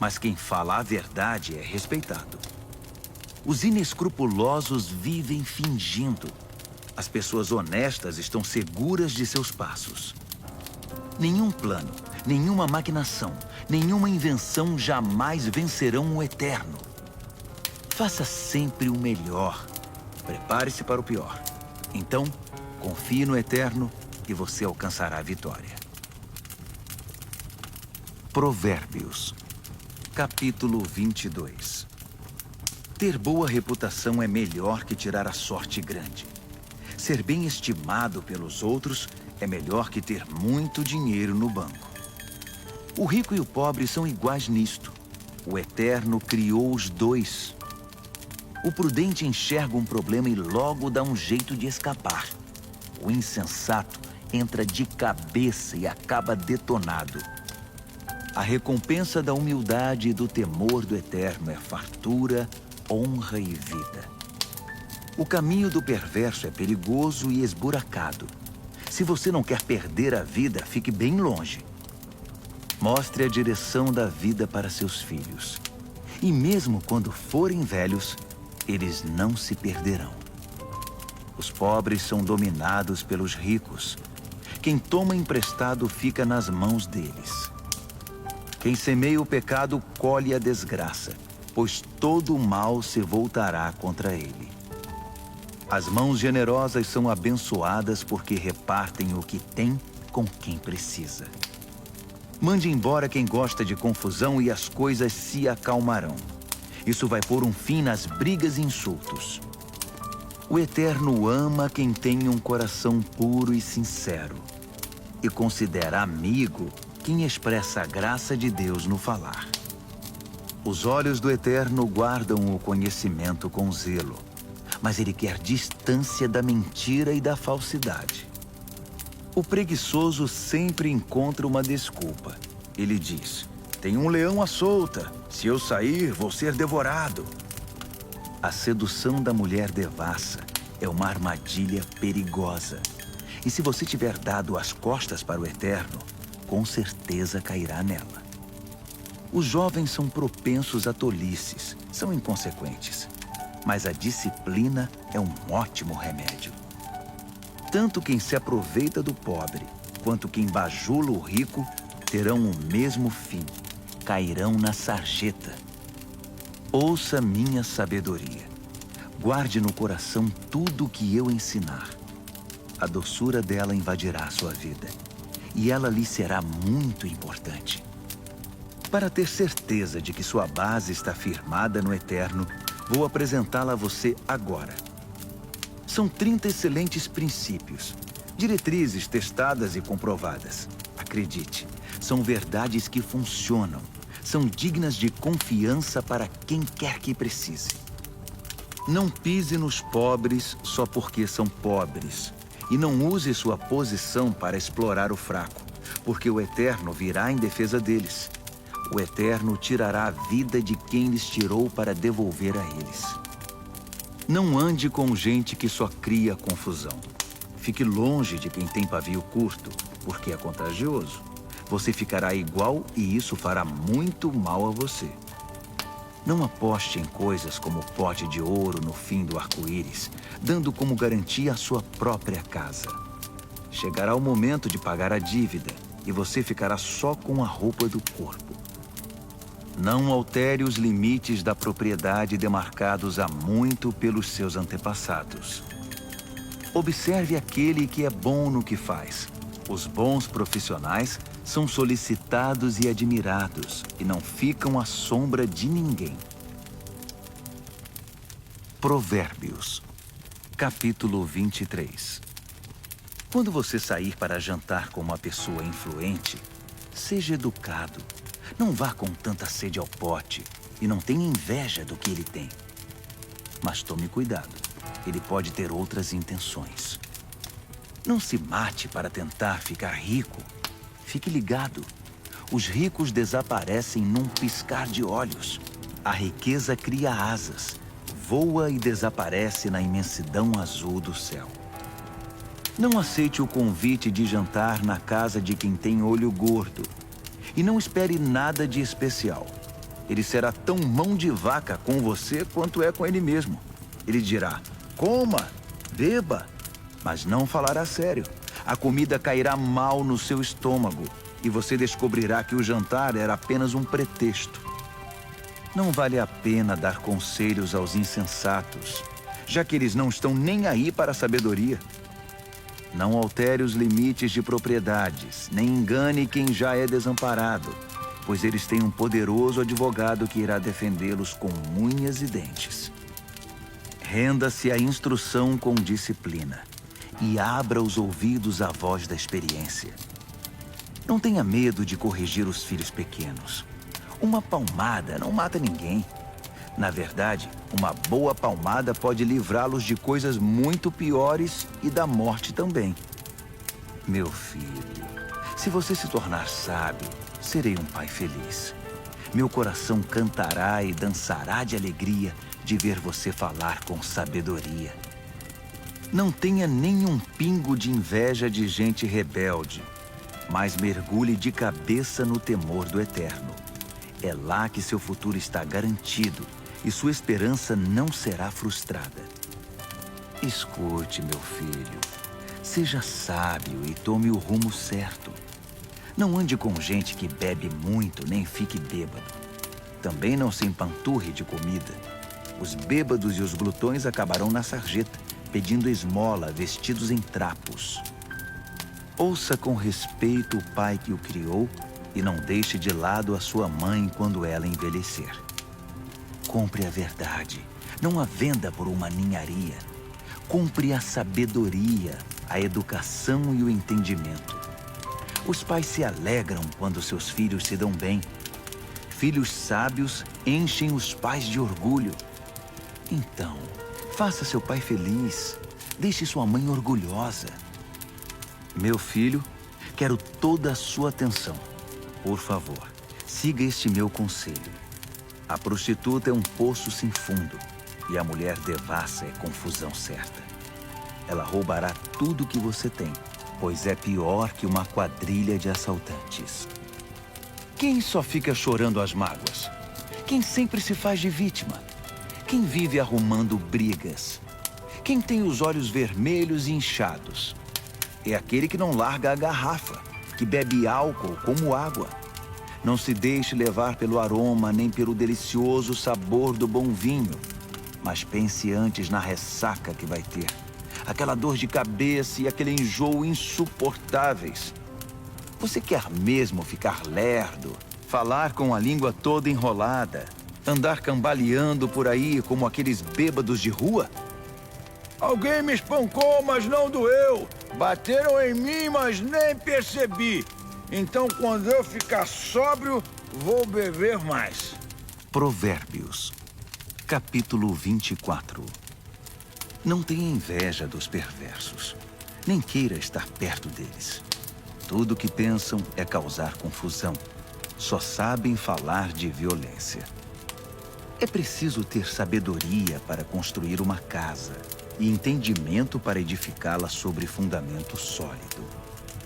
mas quem fala a verdade é respeitado. Os inescrupulosos vivem fingindo. As pessoas honestas estão seguras de seus passos. Nenhum plano, nenhuma maquinação, nenhuma invenção jamais vencerão o eterno. Faça sempre o melhor. Prepare-se para o pior. Então, confie no eterno e você alcançará a vitória. Provérbios, capítulo 22. Ter boa reputação é melhor que tirar a sorte grande. Ser bem estimado pelos outros é melhor que ter muito dinheiro no banco. O rico e o pobre são iguais nisto. O Eterno criou os dois. O prudente enxerga um problema e logo dá um jeito de escapar. O insensato entra de cabeça e acaba detonado. A recompensa da humildade e do temor do Eterno é fartura, honra e vida. O caminho do perverso é perigoso e esburacado. Se você não quer perder a vida, fique bem longe. Mostre a direção da vida para seus filhos. E mesmo quando forem velhos, eles não se perderão. Os pobres são dominados pelos ricos. Quem toma emprestado fica nas mãos deles. Quem semeia o pecado colhe a desgraça, pois todo o mal se voltará contra ele. As mãos generosas são abençoadas porque repartem o que tem com quem precisa. Mande embora quem gosta de confusão e as coisas se acalmarão. Isso vai pôr um fim nas brigas e insultos. O Eterno ama quem tem um coração puro e sincero, e considera amigo quem expressa a graça de Deus no falar. Os olhos do Eterno guardam o conhecimento com zelo, mas ele quer distância da mentira e da falsidade. O preguiçoso sempre encontra uma desculpa. Ele diz: tem um leão à solta. Se eu sair, vou ser devorado. A sedução da mulher devassa é uma armadilha perigosa. E se você tiver dado as costas para o Eterno, com certeza cairá nela. Os jovens são propensos a tolices, são inconsequentes. Mas a disciplina é um ótimo remédio. Tanto quem se aproveita do pobre, quanto quem bajula o rico, terão o mesmo fim. Cairão na sarjeta. Ouça minha sabedoria. Guarde no coração tudo o que eu ensinar. A doçura dela invadirá a sua vida, e ela lhe será muito importante. Para ter certeza de que sua base está firmada no Eterno, vou apresentá-la a você agora. São 30 excelentes princípios, diretrizes testadas e comprovadas. Acredite, são verdades que funcionam. São dignas de confiança para quem quer que precise. Não pise nos pobres só porque são pobres. E não use sua posição para explorar o fraco, porque o Eterno virá em defesa deles. O Eterno tirará a vida de quem lhes tirou para devolver a eles. Não ande com gente que só cria confusão. Fique longe de quem tem pavio curto, porque é contagioso. Você ficará igual e isso fará muito mal a você. Não aposte em coisas como o pote de ouro no fim do arco-íris, dando como garantia a sua própria casa. Chegará o momento de pagar a dívida e você ficará só com a roupa do corpo. Não altere os limites da propriedade demarcados há muito pelos seus antepassados. Observe aquele que é bom no que faz. Os bons profissionais são solicitados e admirados e não ficam à sombra de ninguém. Provérbios, capítulo 23. Quando você sair para jantar com uma pessoa influente, seja educado. Não vá com tanta sede ao pote e não tenha inveja do que ele tem. Mas tome cuidado. ele pode ter outras intenções. Não se mate para tentar ficar rico. Fique ligado. Os ricos desaparecem num piscar de olhos. A riqueza cria asas, voa e desaparece na imensidão azul do céu. Não aceite o convite de jantar na casa de quem tem olho gordo. E não espere nada de especial. Ele será tão mão de vaca com você quanto é com ele mesmo. Ele dirá, coma, beba, mas não falará sério. A comida cairá mal no seu estômago e você descobrirá que o jantar era apenas um pretexto. Não vale a pena dar conselhos aos insensatos, já que eles não estão nem aí para a sabedoria. Não altere os limites de propriedades, nem engane quem já é desamparado, pois eles têm um poderoso advogado que irá defendê-los com unhas e dentes. Renda-se à instrução com disciplina e abra os ouvidos à voz da experiência. Não tenha medo de corrigir os filhos pequenos. Uma palmada não mata ninguém. Na verdade, uma boa palmada pode livrá-los de coisas muito piores e da morte também. Meu filho, se você se tornar sábio, serei um pai feliz. Meu coração cantará e dançará de alegria de ver você falar com sabedoria. Não tenha nenhum pingo de inveja de gente rebelde, mas mergulhe de cabeça no temor do Eterno. É lá que seu futuro está garantido e sua esperança não será frustrada. Escute, meu filho. Seja sábio e tome o rumo certo. Não ande com gente que bebe muito nem fique bêbado. Também não se empanturre de comida. Os bêbados e os glutões acabarão na sarjeta, pedindo esmola, vestidos em trapos. Ouça com respeito o pai que o criou e não deixe de lado a sua mãe quando ela envelhecer. Compre a verdade, não a venda por uma ninharia. Compre a sabedoria, a educação e o entendimento. Os pais se alegram quando seus filhos se dão bem. Filhos sábios enchem os pais de orgulho. Então, faça seu pai feliz. Deixe sua mãe orgulhosa. Meu filho, quero toda a sua atenção. Por favor, siga este meu conselho. A prostituta é um poço sem fundo e a mulher devassa é confusão certa. Ela roubará tudo que você tem, pois é pior que uma quadrilha de assaltantes. Quem só fica chorando as mágoas? Quem sempre se faz de vítima? Quem vive arrumando brigas? Quem tem os olhos vermelhos e inchados? É aquele que não larga a garrafa, que bebe álcool como água. Não se deixe levar pelo aroma nem pelo delicioso sabor do bom vinho, mas pense antes na ressaca que vai ter. Aquela dor de cabeça e aquele enjoo insuportáveis. Você quer mesmo ficar lerdo, falar com a língua toda enrolada, andar cambaleando por aí como aqueles bêbados de rua? Alguém me espancou, mas não doeu. Bateram em mim, mas nem percebi. Então, quando eu ficar sóbrio, vou beber mais. Provérbios, capítulo 24. Não tenha inveja dos perversos, nem queira estar perto deles. Tudo o que pensam é causar confusão. Só sabem falar de violência. É preciso ter sabedoria para construir uma casa e entendimento para edificá-la sobre fundamento sólido.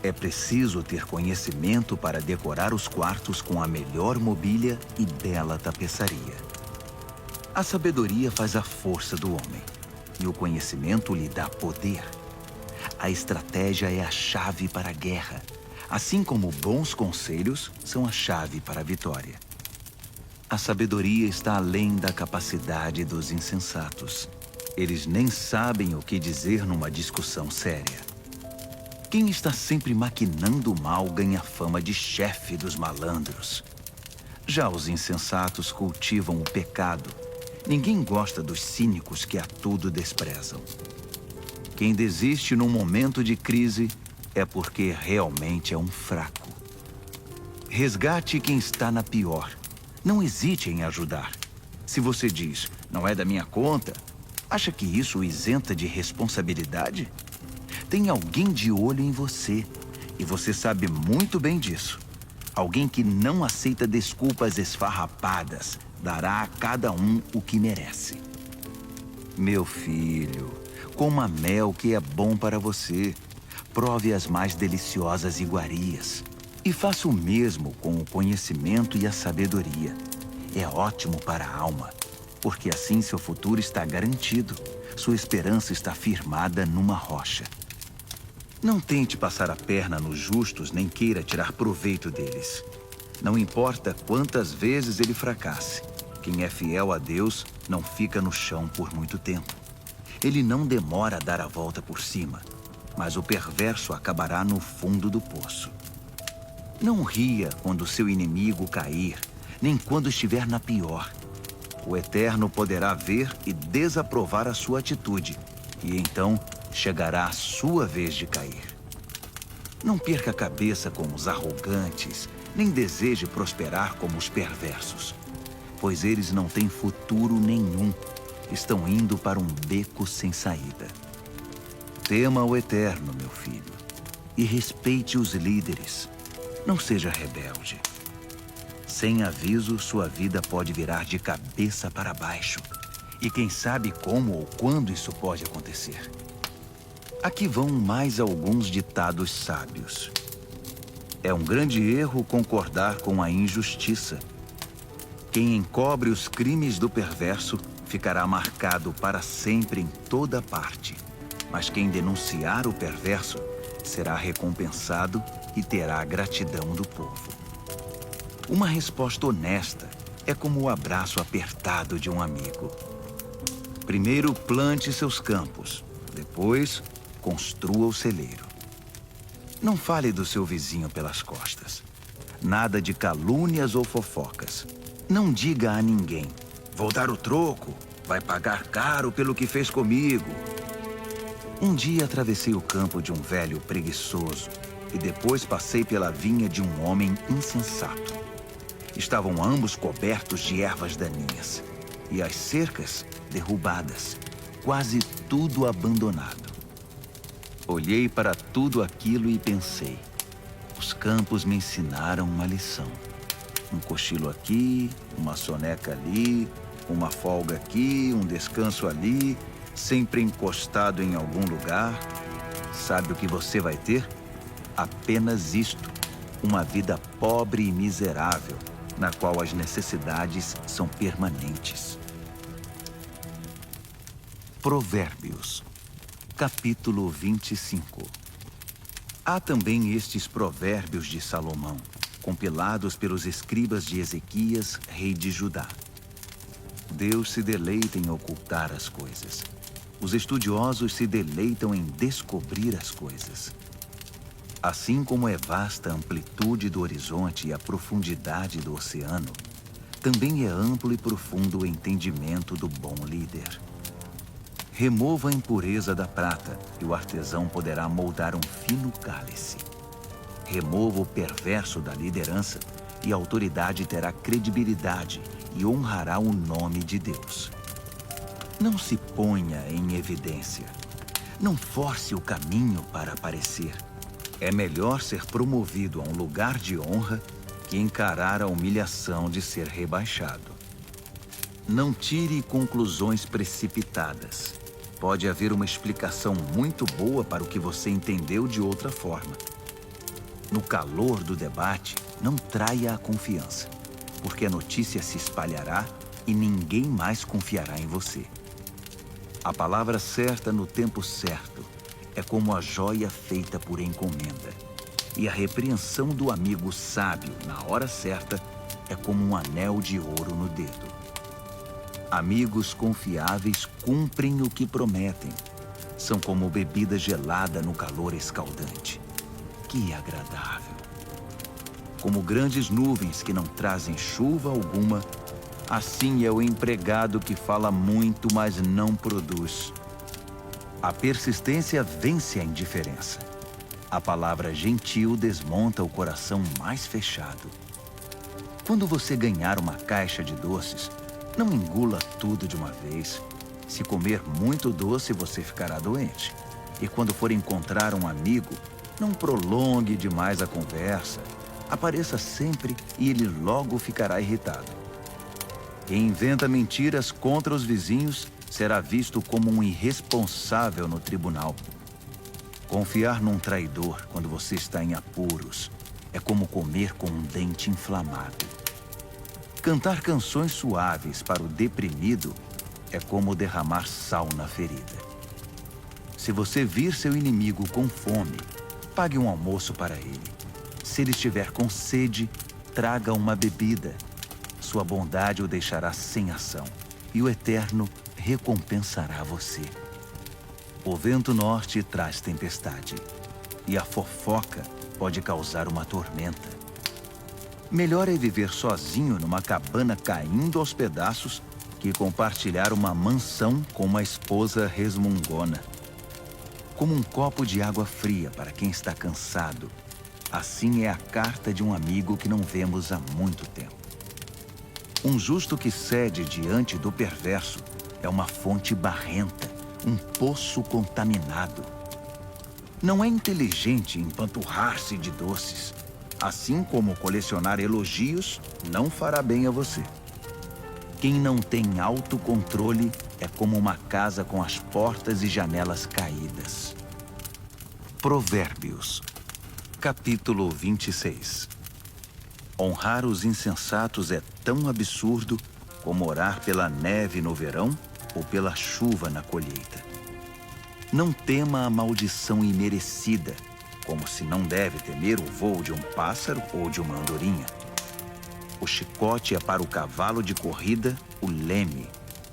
É preciso ter conhecimento para decorar os quartos com a melhor mobília e bela tapeçaria. A sabedoria faz a força do homem, e o conhecimento lhe dá poder. A estratégia é a chave para a guerra, assim como bons conselhos são a chave para a vitória. A sabedoria está além da capacidade dos insensatos. Eles nem sabem o que dizer numa discussão séria. Quem está sempre maquinando o mal ganha fama de chefe dos malandros. Já os insensatos cultivam o pecado. Ninguém gosta dos cínicos que a tudo desprezam. Quem desiste num momento de crise é porque realmente é um fraco. Resgate quem está na pior. Não hesite em ajudar. Se você diz, não é da minha conta, Acha que isso o isenta de responsabilidade? Tem alguém de olho em você, e você sabe muito bem disso. Alguém que não aceita desculpas esfarrapadas, dará a cada um o que merece. Meu filho, coma mel que é bom para você. Prove as mais deliciosas iguarias. E faça o mesmo com o conhecimento e a sabedoria. É ótimo para a alma, porque assim seu futuro está garantido. Sua esperança está firmada numa rocha. Não tente passar a perna nos justos, nem queira tirar proveito deles. Não importa quantas vezes ele fracasse. Quem é fiel a Deus não fica no chão por muito tempo. Ele não demora a dar a volta por cima, mas o perverso acabará no fundo do poço. Não ria quando seu inimigo cair, nem quando estiver na pior. O Eterno poderá ver e desaprovar a sua atitude, e então chegará a sua vez de cair. Não perca a cabeça com os arrogantes, nem deseje prosperar como os perversos, pois eles não têm futuro nenhum. Estão indo para um beco sem saída. Tema o Eterno, meu filho, e respeite os líderes. Não seja rebelde. Sem aviso, sua vida pode virar de cabeça para baixo. E quem sabe como ou quando isso pode acontecer. Aqui vão mais alguns ditados sábios. É um grande erro concordar com a injustiça. Quem encobre os crimes do perverso ficará marcado para sempre em toda parte. Mas quem denunciar o perverso será recompensado e terá a gratidão do povo. Uma resposta honesta é como o abraço apertado de um amigo. Primeiro plante seus campos, depois construa o celeiro. Não fale do seu vizinho pelas costas. Nada de calúnias ou fofocas. Não diga a ninguém: vou dar o troco, vai pagar caro pelo que fez comigo. Um dia atravessei o campo de um velho preguiçoso e depois passei pela vinha de um homem insensato. Estavam ambos cobertos de ervas daninhas e as cercas derrubadas, quase tudo abandonado. Olhei para tudo aquilo e pensei: os campos me ensinaram uma lição. Um cochilo aqui, uma soneca ali, uma folga aqui, um descanso ali, sempre encostado em algum lugar. Sabe o que você vai ter? Apenas isto: uma vida pobre e miserável, na qual as necessidades são permanentes. Provérbios, capítulo 25. Há também estes provérbios de Salomão, compilados pelos escribas de Ezequias, rei de Judá. Deus se deleita em ocultar as coisas. Os estudiosos se deleitam em descobrir as coisas. Assim como é vasta a amplitude do horizonte e a profundidade do oceano, também é amplo e profundo o entendimento do bom líder. Remova a impureza da prata, e o artesão poderá moldar um fino cálice. Remova o perverso da liderança, e a autoridade terá credibilidade e honrará o nome de Deus. Não se ponha em evidência. Não force o caminho para aparecer. É melhor ser promovido a um lugar de honra que encarar a humilhação de ser rebaixado. Não tire conclusões precipitadas. Pode haver uma explicação muito boa para o que você entendeu de outra forma. No calor do debate, não traia a confiança, porque a notícia se espalhará e ninguém mais confiará em você. A palavra certa no tempo certo é como a joia feita por encomenda, e a repreensão do amigo sábio na hora certa é como um anel de ouro no dedo. Amigos confiáveis cumprem o que prometem. São como bebida gelada no calor escaldante. Que agradável! Como grandes nuvens que não trazem chuva alguma, assim é o empregado que fala muito, mas não produz. A persistência vence a indiferença. A palavra gentil desmonta o coração mais fechado. Quando você ganhar uma caixa de doces, não engula tudo de uma vez. Se comer muito doce, você ficará doente. E quando for encontrar um amigo, não prolongue demais a conversa. Apareça sempre e ele logo ficará irritado. Quem inventa mentiras contra os vizinhos será visto como um irresponsável no tribunal. Confiar num traidor quando você está em apuros é como comer com um dente inflamado. Cantar canções suaves para o deprimido é como derramar sal na ferida. Se você vir seu inimigo com fome, pague um almoço para ele. Se ele estiver com sede, traga uma bebida. Sua bondade o deixará sem ação, e o Eterno recompensará você. O vento norte traz tempestade, e a fofoca pode causar uma tormenta. Melhor é viver sozinho numa cabana caindo aos pedaços que compartilhar uma mansão com uma esposa resmungona. Como um copo de água fria para quem está cansado, assim é a carta de um amigo que não vemos há muito tempo. Um justo que cede diante do perverso é uma fonte barrenta, um poço contaminado. Não é inteligente empanturrar-se de doces, assim como colecionar elogios não fará bem a você. Quem não tem autocontrole é como uma casa com as portas e janelas caídas. Provérbios, capítulo 26. Honrar os insensatos é tão absurdo como orar pela neve no verão ou pela chuva na colheita. Não tema a maldição imerecida, como se não deve temer o voo de um pássaro ou de uma andorinha. O chicote é para o cavalo de corrida o leme,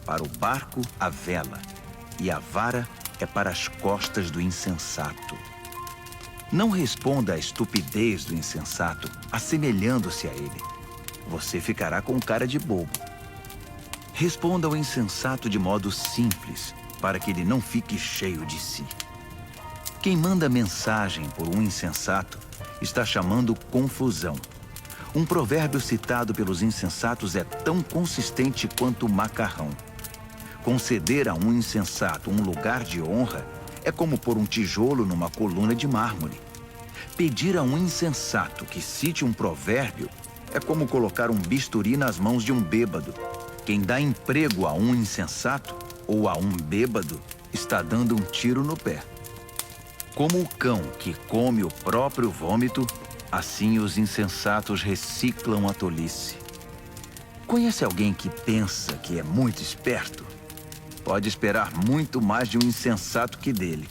para o barco a vela, e a vara é para as costas do insensato. Não responda à estupidez do insensato, assemelhando-se a ele. Você ficará com cara de bobo. Responda ao insensato de modo simples, para que ele não fique cheio de si. Quem manda mensagem por um insensato está chamando confusão. Um provérbio citado pelos insensatos é tão consistente quanto o macarrão. Conceder a um insensato um lugar de honra é como pôr um tijolo numa coluna de mármore. Pedir a um insensato que cite um provérbio é como colocar um bisturi nas mãos de um bêbado. Quem dá emprego a um insensato ou a um bêbado está dando um tiro no pé. Como o cão que come o próprio vômito, assim os insensatos reciclam a tolice. Conhece alguém que pensa que é muito esperto? Pode esperar muito mais de um insensato que dele.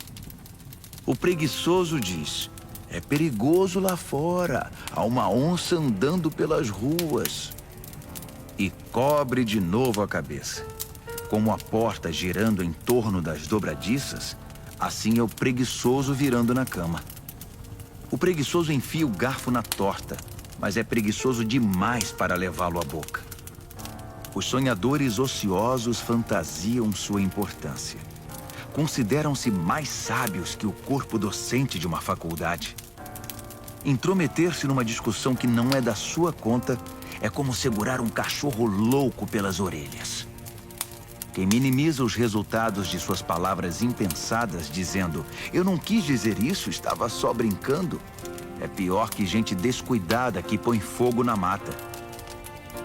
O preguiçoso diz: é perigoso lá fora, há uma onça andando pelas ruas. E cobre de novo a cabeça. Como a porta girando em torno das dobradiças, assim é o preguiçoso virando na cama. O preguiçoso enfia o garfo na torta, mas é preguiçoso demais para levá-lo à boca. Os sonhadores ociosos fantasiam sua importância. Consideram-se mais sábios que o corpo docente de uma faculdade. Intrometer-se numa discussão que não é da sua conta é como segurar um cachorro louco pelas orelhas. Quem minimiza os resultados de suas palavras impensadas, dizendo "eu não quis dizer isso, estava só brincando", é pior que gente descuidada que põe fogo na mata.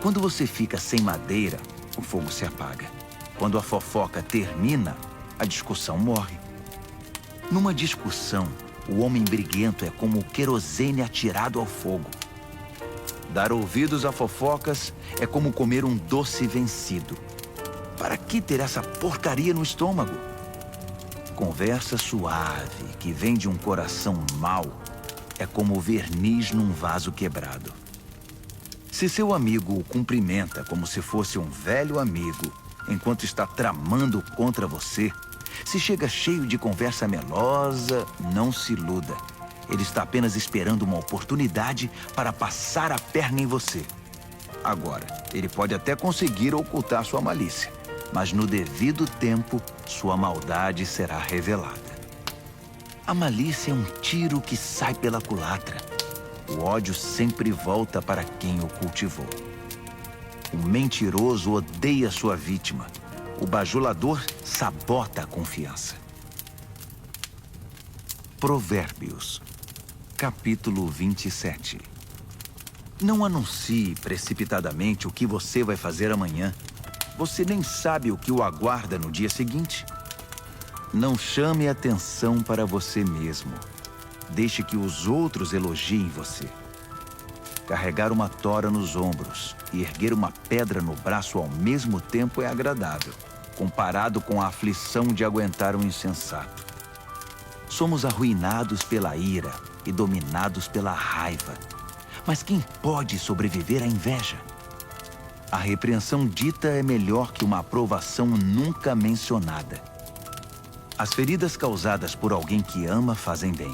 Quando você fica sem madeira, o fogo se apaga. Quando a fofoca termina, a discussão morre. Numa discussão, o homem briguento é como o querosene atirado ao fogo. Dar ouvidos a fofocas é como comer um doce vencido. Para que ter essa porcaria no estômago? Conversa suave que vem de um coração mau é como verniz num vaso quebrado. Se seu amigo o cumprimenta como se fosse um velho amigo, enquanto está tramando contra você, se chega cheio de conversa melosa, não se iluda. Ele está apenas esperando uma oportunidade para passar a perna em você. Agora, ele pode até conseguir ocultar sua malícia, mas no devido tempo, sua maldade será revelada. A malícia é um tiro que sai pela culatra. O ódio sempre volta para quem o cultivou. O mentiroso odeia sua vítima. O bajulador sabota a confiança. Provérbios, capítulo 27. Não anuncie precipitadamente o que você vai fazer amanhã. Você nem sabe o que o aguarda no dia seguinte. Não chame atenção para você mesmo. Deixe que os outros elogiem você. Carregar uma tora nos ombros e erguer uma pedra no braço ao mesmo tempo é agradável, comparado com a aflição de aguentar um insensato. Somos arruinados pela ira e dominados pela raiva. Mas quem pode sobreviver à inveja? A repreensão dita é melhor que uma aprovação nunca mencionada. As feridas causadas por alguém que ama fazem bem,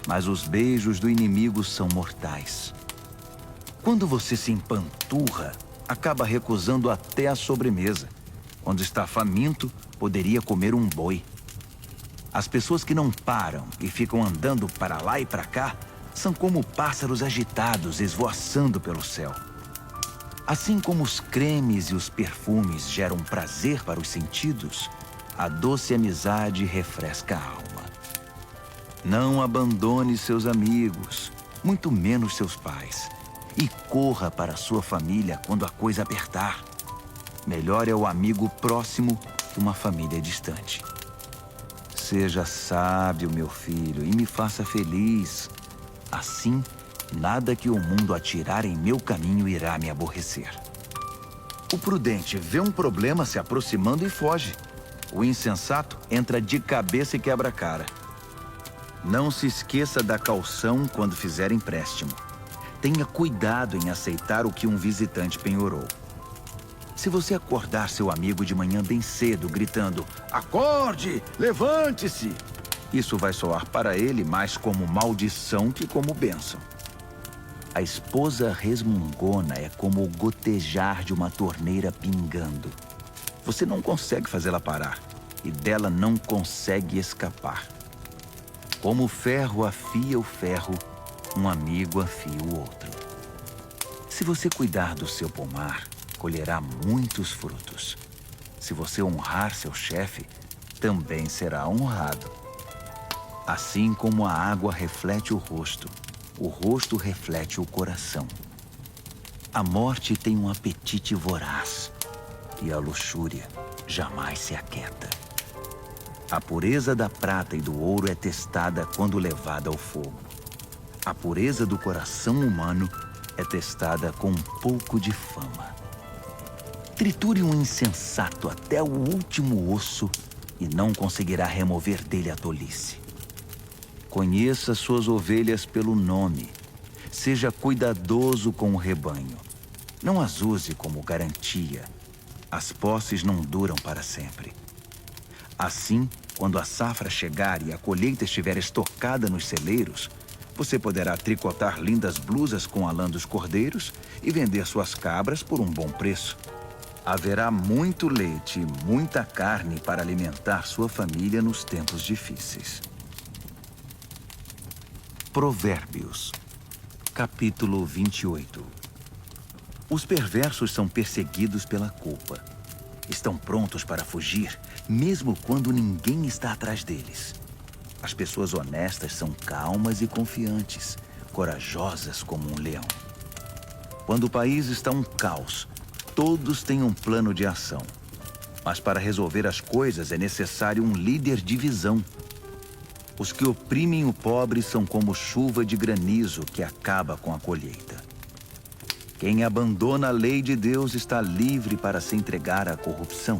mas os beijos do inimigo são mortais. Quando você se empanturra, acaba recusando até a sobremesa. Quando está faminto, poderia comer um boi. As pessoas que não param e ficam andando para lá e para cá são como pássaros agitados esvoaçando pelo céu. Assim como os cremes e os perfumes geram prazer para os sentidos, a doce amizade refresca a alma. Não abandone seus amigos, muito menos seus pais. E corra para sua família quando a coisa apertar. Melhor é o amigo próximo que uma família distante. Seja sábio, meu filho, e me faça feliz. Assim, nada que o mundo atirar em meu caminho irá me aborrecer. O prudente vê um problema se aproximando e foge. O insensato entra de cabeça e quebra a cara. Não se esqueça da caução quando fizer empréstimo. Tenha cuidado em aceitar o que um visitante penhorou. Se você acordar seu amigo de manhã bem cedo, gritando, "Acorde! Levante-se!", isso vai soar para ele mais como maldição que como bênção. A esposa resmungona é como o gotejar de uma torneira pingando. Você não consegue fazê-la parar e dela não consegue escapar. Como o ferro afia o ferro, um amigo afia o outro. Se você cuidar do seu pomar, colherá muitos frutos. Se você honrar seu chefe, também será honrado. Assim como a água reflete o rosto reflete o coração. A morte tem um apetite voraz e a luxúria jamais se aquieta. A pureza da prata e do ouro é testada quando levada ao fogo. A pureza do coração humano é testada com um pouco de fama. Triture um insensato até o último osso e não conseguirá remover dele a tolice. Conheça suas ovelhas pelo nome. Seja cuidadoso com o rebanho. Não as use como garantia. As posses não duram para sempre. Assim, quando a safra chegar e a colheita estiver estocada nos celeiros, você poderá tricotar lindas blusas com a lã dos cordeiros e vender suas cabras por um bom preço. Haverá muito leite e muita carne para alimentar sua família nos tempos difíceis. Provérbios, capítulo 28. Os perversos são perseguidos pela culpa. Estão prontos para fugir, mesmo quando ninguém está atrás deles. As pessoas honestas são calmas e confiantes, corajosas como um leão. Quando o país está um caos, todos têm um plano de ação. Mas para resolver as coisas é necessário um líder de visão. Os que oprimem o pobre são como chuva de granizo que acaba com a colheita. Quem abandona a lei de Deus está livre para se entregar à corrupção.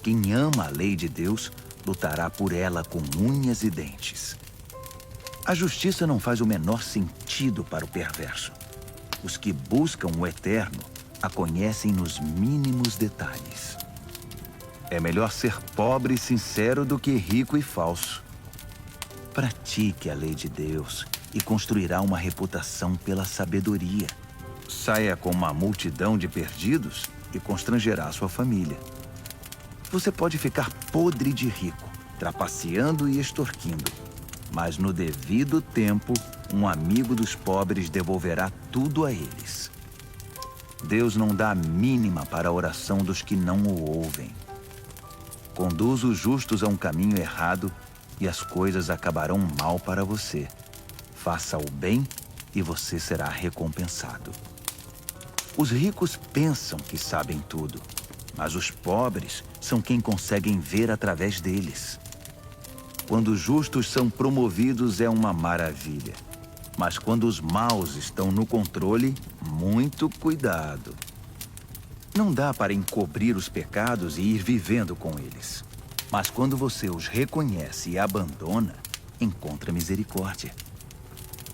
Quem ama a lei de Deus lutará por ela com unhas e dentes. A justiça não faz o menor sentido para o perverso. Os que buscam o eterno a conhecem nos mínimos detalhes. É melhor ser pobre e sincero do que rico e falso. Pratique a lei de Deus e construirá uma reputação pela sabedoria. Saia com uma multidão de perdidos e constrangerá sua família. Você pode ficar podre de rico, trapaceando e extorquindo, mas no devido tempo, um amigo dos pobres devolverá tudo a eles. Deus não dá a mínima para a oração dos que não o ouvem. Conduz os justos a um caminho errado e as coisas acabarão mal para você. Faça o bem e você será recompensado. Os ricos pensam que sabem tudo, mas os pobres são quem conseguem ver através deles. Quando os justos são promovidos é uma maravilha. Mas quando os maus estão no controle, muito cuidado. Não dá para encobrir os pecados e ir vivendo com eles. Mas quando você os reconhece e abandona, encontra misericórdia.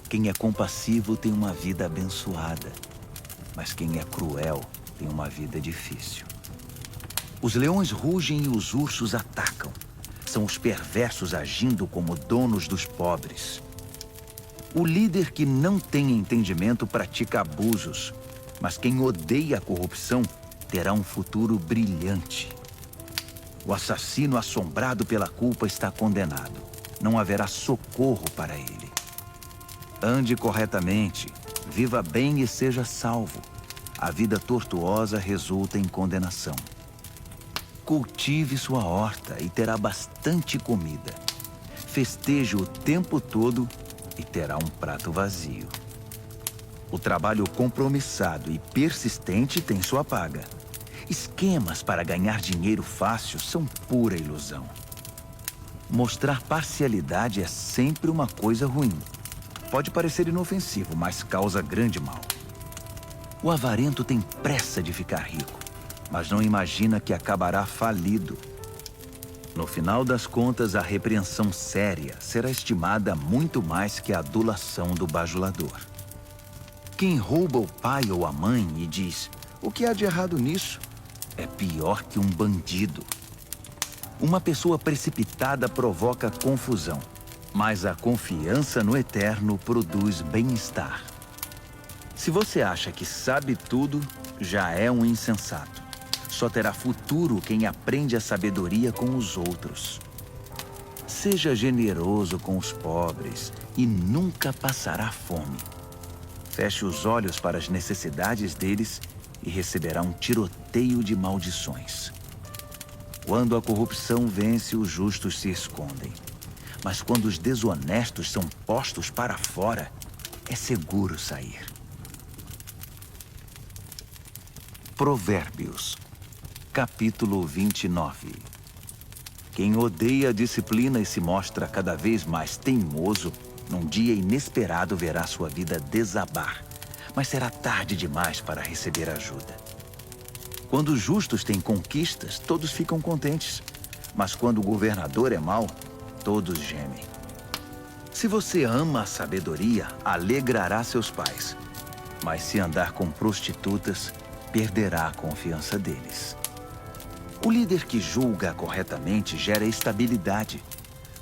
Quem é compassivo tem uma vida abençoada, mas quem é cruel tem uma vida difícil. Os leões rugem e os ursos atacam. São os perversos agindo como donos dos pobres. O líder que não tem entendimento pratica abusos, mas quem odeia a corrupção terá um futuro brilhante. O assassino assombrado pela culpa está condenado. Não haverá socorro para ele. Ande corretamente, viva bem e seja salvo. A vida tortuosa resulta em condenação. Cultive sua horta e terá bastante comida. Festeje o tempo todo e terá um prato vazio. O trabalho compromissado e persistente tem sua paga. Esquemas para ganhar dinheiro fácil são pura ilusão. Mostrar parcialidade é sempre uma coisa ruim. Pode parecer inofensivo, mas causa grande mal. O avarento tem pressa de ficar rico, mas não imagina que acabará falido. No final das contas, a repreensão séria será estimada muito mais que a adulação do bajulador. Quem rouba o pai ou a mãe e diz: "O que há de errado nisso?", é pior que um bandido. Uma pessoa precipitada provoca confusão, mas a confiança no Eterno produz bem-estar. Se você acha que sabe tudo, já é um insensato. Só terá futuro quem aprende a sabedoria com os outros. Seja generoso com os pobres e nunca passará fome. Feche os olhos para as necessidades deles e receberá um tiroteio de maldições. Quando a corrupção vence, os justos se escondem. Mas quando os desonestos são postos para fora, é seguro sair. Provérbios, capítulo 29. Quem odeia a disciplina e se mostra cada vez mais teimoso, num dia inesperado verá sua vida desabar, mas será tarde demais para receber ajuda. Quando os justos têm conquistas, todos ficam contentes, mas quando o governador é mau, todos gemem. Se você ama a sabedoria, alegrará seus pais, mas se andar com prostitutas, perderá a confiança deles. O líder que julga corretamente gera estabilidade.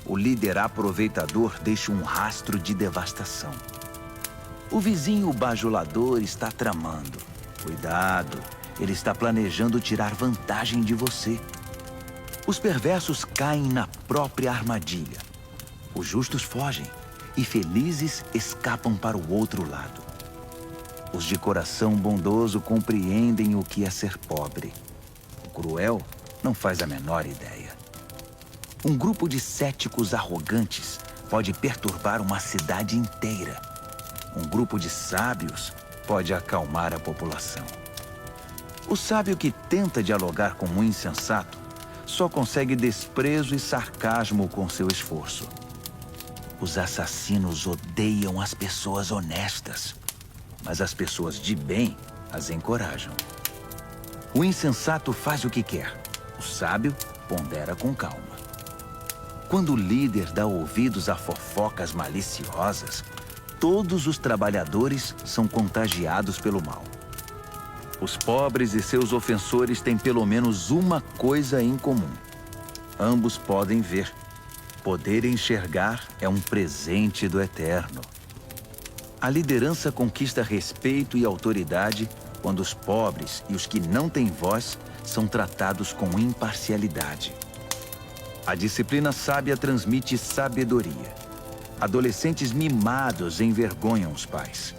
O líder aproveitador deixa um rastro de devastação. O vizinho bajulador está tramando. Cuidado, ele está planejando tirar vantagem de você. Os perversos caem na própria armadilha. Os justos fogem e felizes escapam para o outro lado. Os de coração bondoso compreendem o que é ser pobre. O cruel não faz a menor ideia. Um grupo de céticos arrogantes pode perturbar uma cidade inteira. Um grupo de sábios pode acalmar a população. O sábio que tenta dialogar com um insensato só consegue desprezo e sarcasmo com seu esforço. Os assassinos odeiam as pessoas honestas, mas as pessoas de bem as encorajam. O insensato faz o que quer, o sábio pondera com calma. Quando o líder dá ouvidos a fofocas maliciosas, todos os trabalhadores são contagiados pelo mal. Os pobres e seus ofensores têm pelo menos uma coisa em comum. Ambos podem ver. Poder enxergar é um presente do Eterno. A liderança conquista respeito e autoridade quando os pobres e os que não têm voz são tratados com imparcialidade. A disciplina sábia transmite sabedoria. Adolescentes mimados envergonham os pais.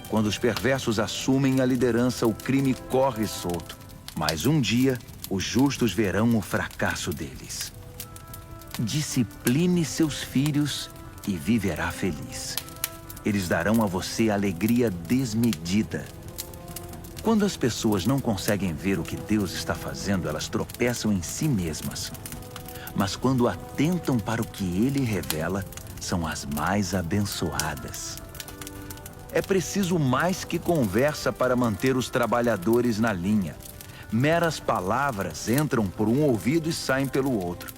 Quando os perversos assumem a liderança, o crime corre solto. Mas um dia, Os justos verão o fracasso deles. Discipline seus filhos e viverá feliz. Eles darão a você alegria desmedida. Quando as pessoas não conseguem ver o que Deus está fazendo, elas tropeçam em si mesmas. Mas quando atentam para o que Ele revela, são as mais abençoadas. É preciso mais que conversa para manter os trabalhadores na linha. Meras palavras entram por um ouvido e saem pelo outro.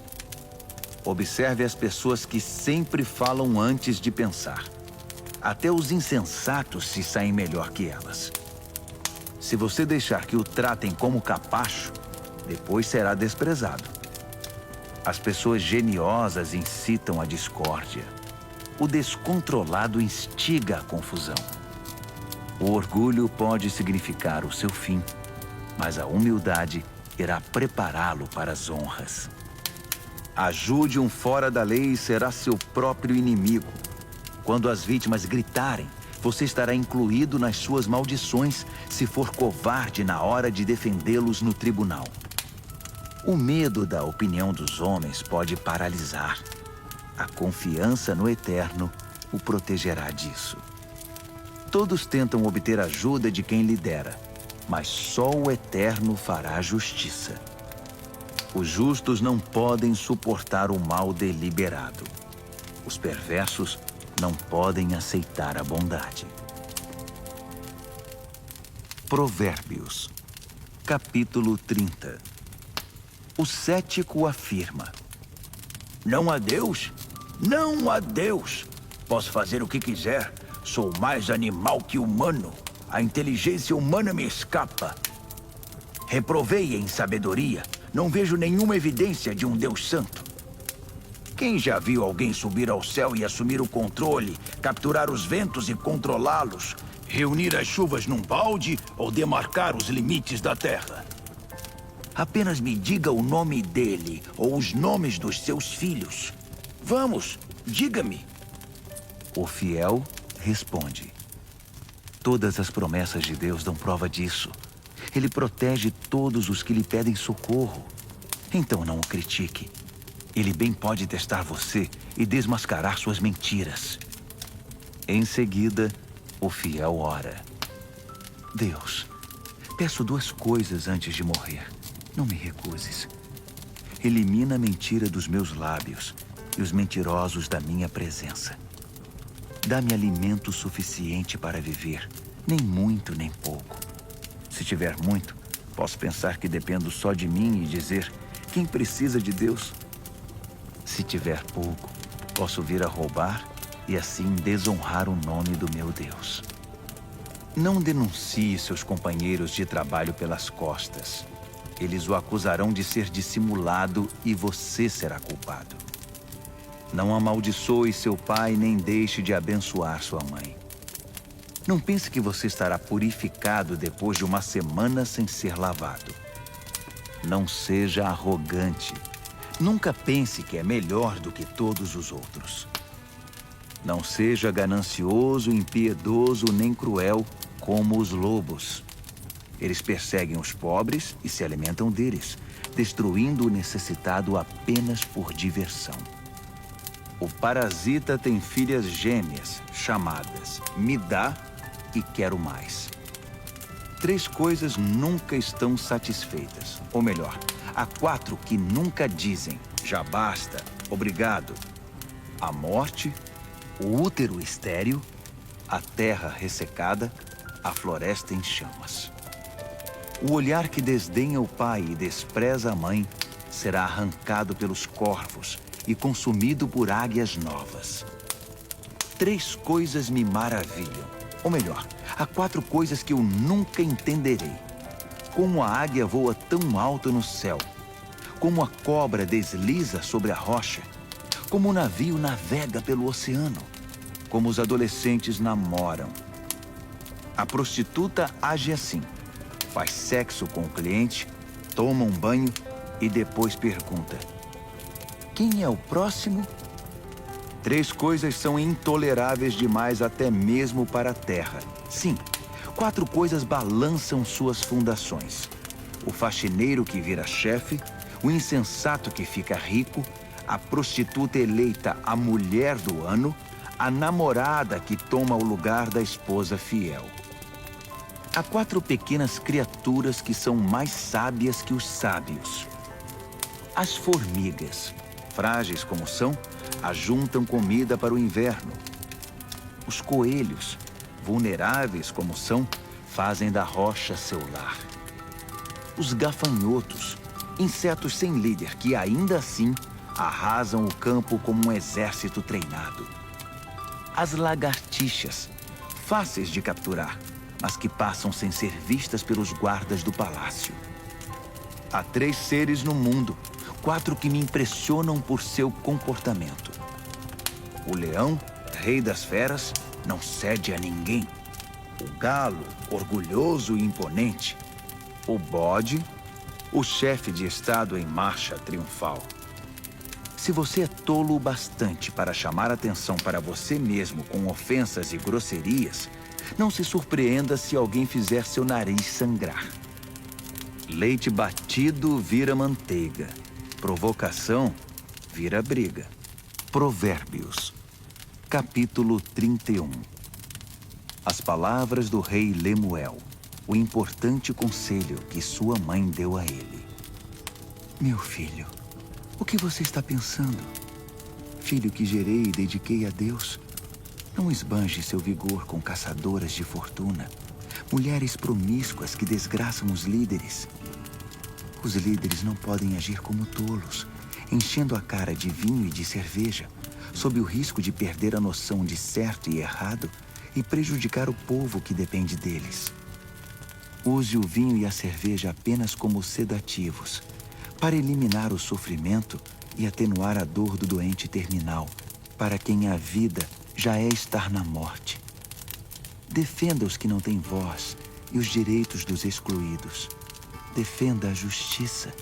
Observe as pessoas que sempre falam antes de pensar. Até os insensatos se saem melhor que elas. Se você deixar que o tratem como capacho, depois será desprezado. As pessoas geniosas incitam a discórdia. O descontrolado instiga a confusão. O orgulho pode significar o seu fim, mas a humildade irá prepará-lo para as honras. Ajude um fora da lei e será seu próprio inimigo. Quando as vítimas gritarem, você estará incluído nas suas maldições se for covarde na hora de defendê-los no tribunal. O medo da opinião dos homens pode paralisar. A confiança no Eterno o protegerá disso. Todos tentam obter ajuda de quem lidera, mas só o Eterno fará justiça. Os justos não podem suportar o mal deliberado. Os perversos não podem aceitar a bondade. Provérbios, capítulo 30. O cético afirma: Não há Deus? Não há Deus! Posso fazer o que quiser. Sou mais animal que humano. A inteligência humana me escapa. Reprovei em sabedoria. Não vejo nenhuma evidência de um Deus santo. Quem já viu alguém subir ao céu e assumir o controle, capturar os ventos e controlá-los, reunir as chuvas num balde ou demarcar os limites da terra? Apenas me diga o nome dele ou os nomes dos seus filhos. Vamos, diga-me. O fiel responde: todas as promessas de Deus dão prova disso. Ele protege todos os que lhe pedem socorro. Então não o critique. Ele bem pode testar você e desmascarar suas mentiras. Em seguida, o fiel ora: Deus, peço duas coisas antes de morrer. Não me recuses. Elimina a mentira dos meus lábios e os mentirosos da minha presença. Dá-me alimento suficiente para viver, nem muito nem pouco. Se tiver muito, posso pensar que dependo só de mim e dizer: quem precisa de Deus? Se tiver pouco, posso vir a roubar e assim desonrar o nome do meu Deus. Não denuncie seus companheiros de trabalho pelas costas. Eles o acusarão de ser dissimulado e você será culpado. Não amaldiçoe seu pai nem deixe de abençoar sua mãe. Não pense que você estará purificado depois de uma semana sem ser lavado. Não seja arrogante. Nunca pense que é melhor do que todos os outros. Não seja ganancioso, impiedoso nem cruel como os lobos. Eles perseguem os pobres e se alimentam deles, destruindo o necessitado apenas por diversão. O parasita tem filhas gêmeas, chamadas me dá e quero mais. 3 coisas nunca estão satisfeitas. Ou melhor, há 4 que nunca dizem já basta, obrigado. A morte, o útero estéril, a terra ressecada, a floresta em chamas. O olhar que desdenha o pai e despreza a mãe será arrancado pelos corvos e consumido por águias novas. 3 coisas me maravilham. Ou melhor, há 4 coisas que eu nunca entenderei. Como a águia voa tão alto no céu. Como a cobra desliza sobre a rocha. Como o navio navega pelo oceano. Como os adolescentes namoram. A prostituta age assim. Faz sexo com o cliente, toma um banho e depois pergunta: quem é o próximo? 3 coisas são intoleráveis demais até mesmo para a terra. Sim, 4 coisas balançam suas fundações: o faxineiro que vira chefe, o insensato que fica rico, a prostituta eleita a mulher do ano, a namorada que toma o lugar da esposa fiel. Há 4 pequenas criaturas que são mais sábias que os sábios. As formigas, frágeis como são, ajuntam comida para o inverno. Os coelhos, vulneráveis como são, fazem da rocha seu lar. Os gafanhotos, insetos sem líder que ainda assim arrasam o campo como um exército treinado. As lagartixas, fáceis de capturar, mas que passam sem ser vistas pelos guardas do palácio. Há 3 seres no mundo, 4 que me impressionam por seu comportamento. O leão, rei das feras, não cede a ninguém. O galo, orgulhoso e imponente. O bode, o chefe de estado em marcha triunfal. Se você é tolo o bastante para chamar atenção para você mesmo com ofensas e grosserias, não se surpreenda se alguém fizer seu nariz sangrar. Leite batido vira manteiga. Provocação vira briga. Provérbios, capítulo 31. As palavras do rei Lemuel, o importante conselho que sua mãe deu a ele. Meu filho, o que você está pensando? Filho que gerei e dediquei a Deus, não esbanje seu vigor com caçadoras de fortuna, mulheres promíscuas que desgraçam os líderes. Os líderes não podem agir como tolos, enchendo a cara de vinho e de cerveja, sob o risco de perder a noção de certo e errado e prejudicar o povo que depende deles. Use o vinho e a cerveja apenas como sedativos, para eliminar o sofrimento e atenuar a dor do doente terminal, para quem a vida já é estar na morte. Defenda os que não têm voz e os direitos dos excluídos. Defenda a justiça.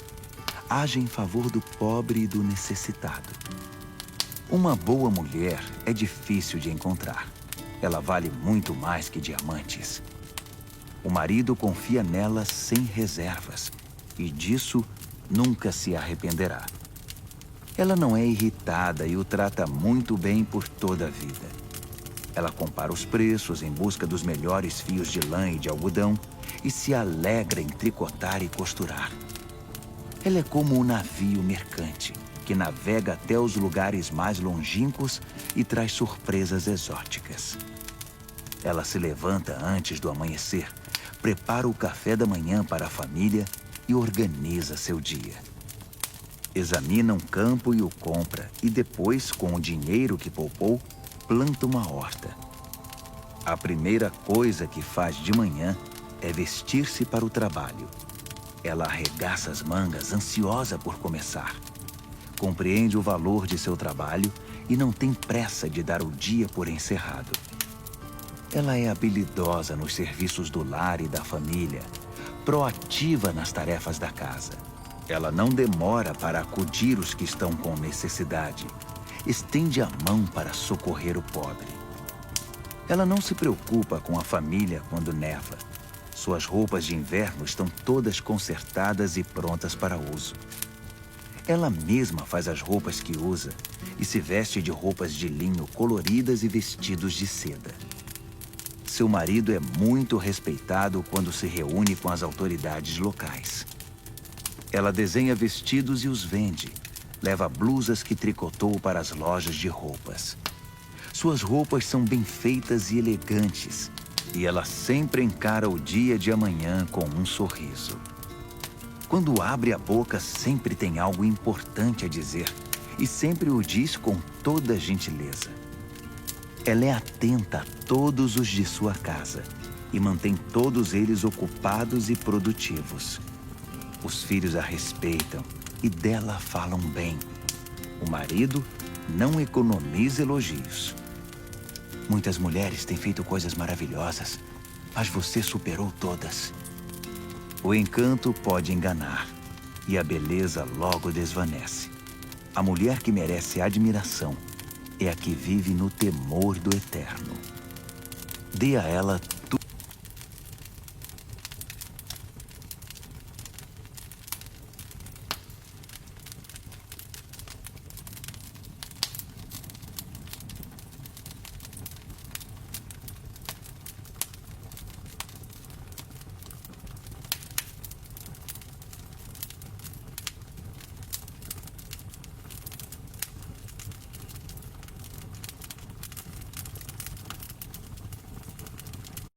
Haja em favor do pobre e do necessitado. Uma boa mulher é difícil de encontrar. Ela vale muito mais que diamantes. O marido confia nela sem reservas, e disso nunca se arrependerá. Ela não é irritada e o trata muito bem por toda a vida. Ela compara os preços em busca dos melhores fios de lã e de algodão e se alegra em tricotar e costurar. Ela é como um navio mercante que navega até os lugares mais longínquos e traz surpresas exóticas. Ela se levanta antes do amanhecer, prepara o café da manhã para a família e organiza seu dia. Examina um campo e o compra, e depois, com o dinheiro que poupou, planta uma horta. A primeira coisa que faz de manhã é vestir-se para o trabalho. Ela arregaça as mangas, ansiosa por começar. Compreende o valor de seu trabalho e não tem pressa de dar o dia por encerrado. Ela é habilidosa nos serviços do lar e da família, proativa nas tarefas da casa. Ela não demora para acudir os que estão com necessidade. Estende a mão para socorrer o pobre. Ela não se preocupa com a família quando neva. Suas roupas de inverno estão todas consertadas e prontas para uso. Ela mesma faz as roupas que usa e se veste de roupas de linho coloridas e vestidos de seda. Seu marido é muito respeitado quando se reúne com as autoridades locais. Ela desenha vestidos e os vende. Leva blusas que tricotou para as lojas de roupas. Suas roupas são bem feitas e elegantes, e ela sempre encara o dia de amanhã com um sorriso. Quando abre a boca, sempre tem algo importante a dizer, e sempre o diz com toda gentileza. Ela é atenta a todos os de sua casa, e mantém todos eles ocupados e produtivos. Os filhos a respeitam, e dela falam bem. O marido não economiza elogios. Muitas mulheres têm feito coisas maravilhosas, mas você superou todas. O encanto pode enganar, e a beleza logo desvanece. A mulher que merece admiração é a que vive no temor do Eterno. Dê a ela